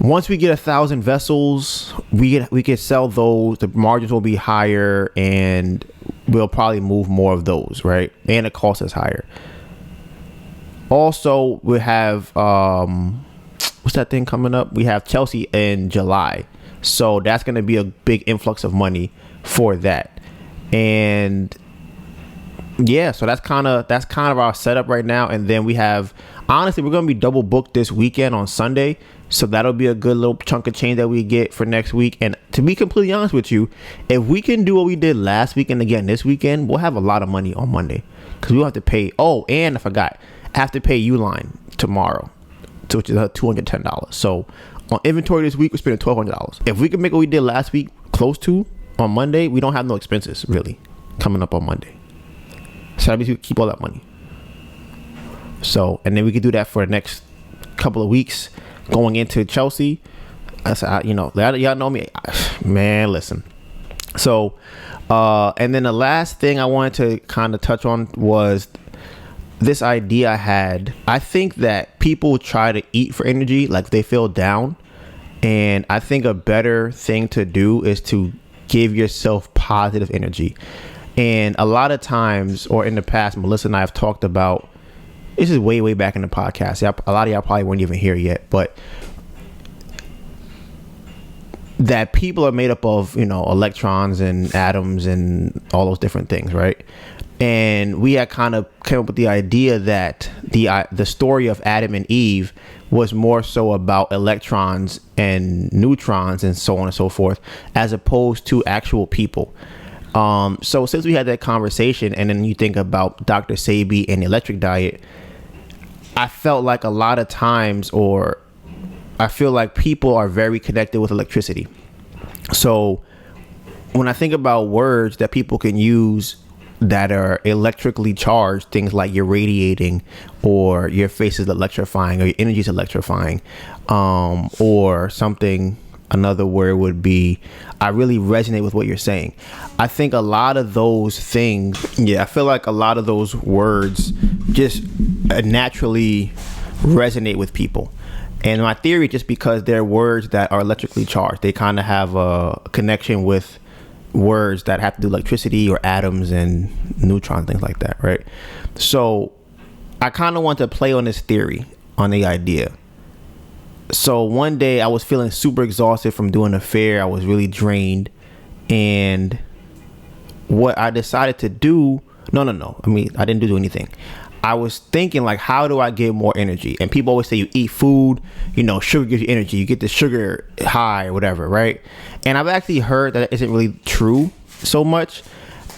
once we get 1,000 vessels, we can sell those. The margins will be higher, and we'll probably move more of those, right? And the cost is higher. Also, we have what's that thing coming up? We have Chelsea in July, so that's going to be a big influx of money for that. And yeah, so that's kind of our setup right now. And then we have, honestly, we're going to be double booked this weekend on Sunday. So that'll be a good little chunk of change that we get for next week. And to be completely honest with you, if we can do what we did last weekend again this weekend, we'll have a lot of money on Monday, because we'll have to pay. Oh, and I forgot, I have to pay Uline tomorrow, which is $210. So on inventory this week, we're spending $1,200. If we can make what we did last week close to on Monday, we don't have no expenses really coming up on Monday. So that means we keep all that money. So, and then we can do that for the next couple of weeks going into Chelsea. Y'all know me, man. Listen. So, and then the last thing I wanted to kind of touch on was this idea I had. I think that people try to eat for energy, like they feel down. And I think a better thing to do is to give yourself positive energy. And a lot of times, or in the past, Melissa and I have talked about, this is way back in the podcast. A lot of y'all probably weren't even here yet, but that people are made up of, electrons and atoms and all those different things, right? And we had kind of came up with the idea that the story of Adam and Eve was more so about electrons and neutrons and so on and so forth, as opposed to actual people. So since we had that conversation, and then you think about Dr.Sebi and the electric diet, I felt like a lot of times, or I feel like people are very connected with electricity. So when I think about words that people can use that are electrically charged, things like you're radiating, or your face is electrifying, or your energy is electrifying, or something. Another word would be, I really resonate with what you're saying. I think a lot of those things, I feel like a lot of those words just naturally resonate with people. And my theory, just because they're words that are electrically charged, they kind of have a connection with words that have to do electricity or atoms and neutrons, things like that, right? So I kind of want to play on this theory, on the idea. So one day I was feeling super exhausted from doing a fair. I was really drained. And what I decided to do, I mean, I didn't do anything. I was thinking, like, how do I get more energy? And people always say you eat food, sugar gives you energy. You get the sugar high or whatever, right? And I've actually heard that isn't really true so much.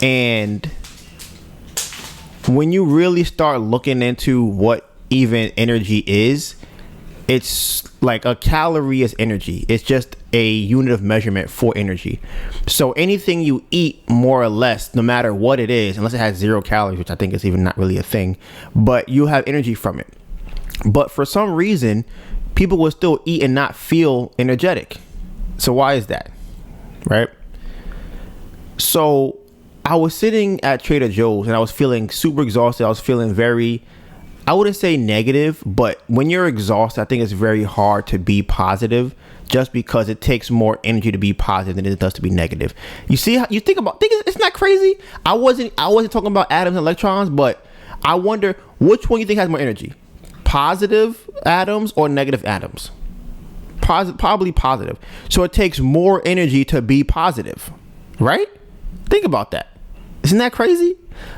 And when you really start looking into what even energy is, it's like a calorie is energy. It's just a unit of measurement for energy. So anything you eat, more or less, no matter what it is, unless it has 0 calories, which I think is even not really a thing, but you have energy from it. But for some reason, people will still eat and not feel energetic. So why is that? Right? So I was sitting at Trader Joe's and I was feeling super exhausted. I was feeling very, I wouldn't say negative, but when you're exhausted, I think it's very hard to be positive, just because it takes more energy to be positive than it does to be negative. You see how you think it's not crazy. I wasn't talking about atoms and electrons, but I wonder which one you think has more energy, positive atoms or negative atoms? Probably positive. So it takes more energy to be positive, right? Think about that. Isn't that crazy?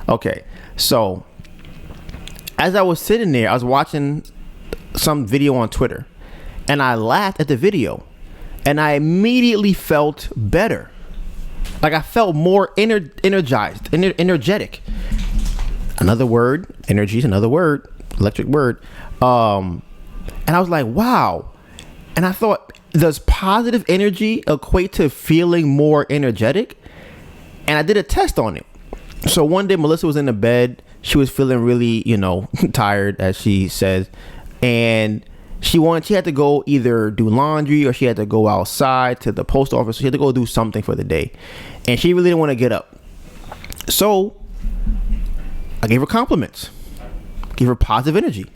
Okay. So as I was sitting there, I was watching some video on Twitter, and I laughed at the video, and I immediately felt better. Like I felt more energized, energetic. Another word, energy is another word, electric word. And I was like, wow. And I thought, does positive energy equate to feeling more energetic? And I did a test on it. So one day Melissa was in the bed. She was feeling really, tired, as she says. And she had to go either do laundry or she had to go outside to the post office. She had to go do something for the day. And she really didn't want to get up. So I gave her compliments. Gave her positive energy.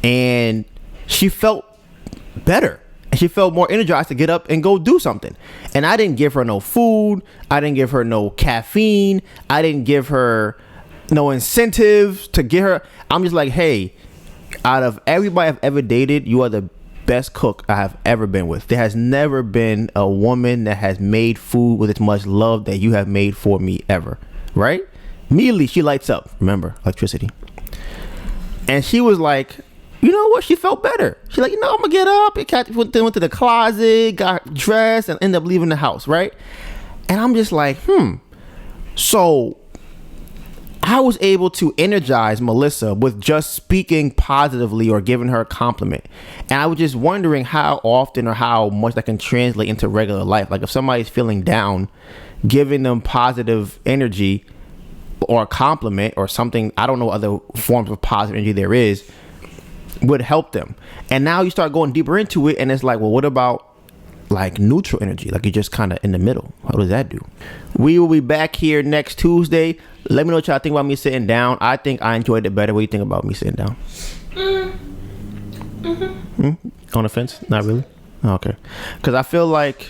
And she felt better. And she felt more energized to get up and go do something. And I didn't give her no food. I didn't give her no caffeine. I didn't give her no incentives to get her. I'm just like, hey, out of everybody I've ever dated, you are the best cook I have ever been with. There has never been a woman that has made food with as much love that you have made for me ever. Right? Immediately, she lights up. Remember, electricity. And she was like, you know what? She felt better. She's like, I'm going to get up. Went to the closet, got dressed, and ended up leaving the house, right? And I'm just like, So I was able to energize Melissa with just speaking positively or giving her a compliment. And I was just wondering how often or how much that can translate into regular life. Like if somebody's feeling down, giving them positive energy or a compliment or something, I don't know what other forms of positive energy there is, would help them. And now you start going deeper into it and it's like, well, what about like neutral energy? Like you're just kind of in the middle. How does that do? We will be back here next Tuesday. Let me know what y'all think about me sitting down. I think I enjoyed it better. What do you think about me sitting down? On the fence? Not really? Okay. Because I feel like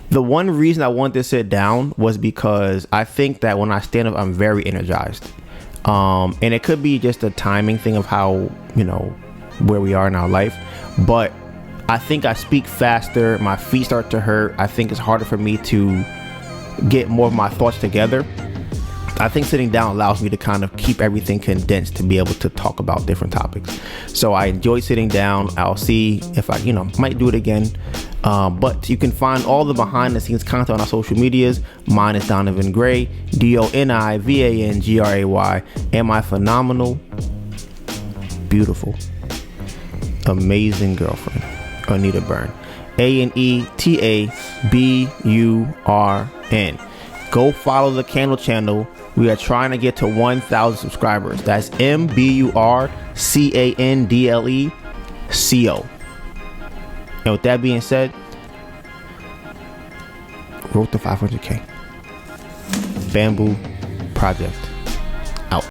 the one reason I wanted to sit down was because I think that when I stand up, I'm very energized. And it could be just a timing thing of how, where we are in our life. But I think I speak faster. My feet start to hurt. I think it's harder for me to get more of my thoughts together. I think sitting down allows me to kind of keep everything condensed to be able to talk about different topics. So I enjoy sitting down. I'll see if I, might do it again. But you can find all the behind the scenes content on our social medias. Mine is Donovan Gray, DONIVANGRAY, and my phenomenal, beautiful, amazing girlfriend, Anita Byrne, ANETABURN. Go follow the Candle channel. We are trying to get to 1,000 subscribers. That's MBURCANDLECO. And with that being said, wrote the 500K. Bamboo Project.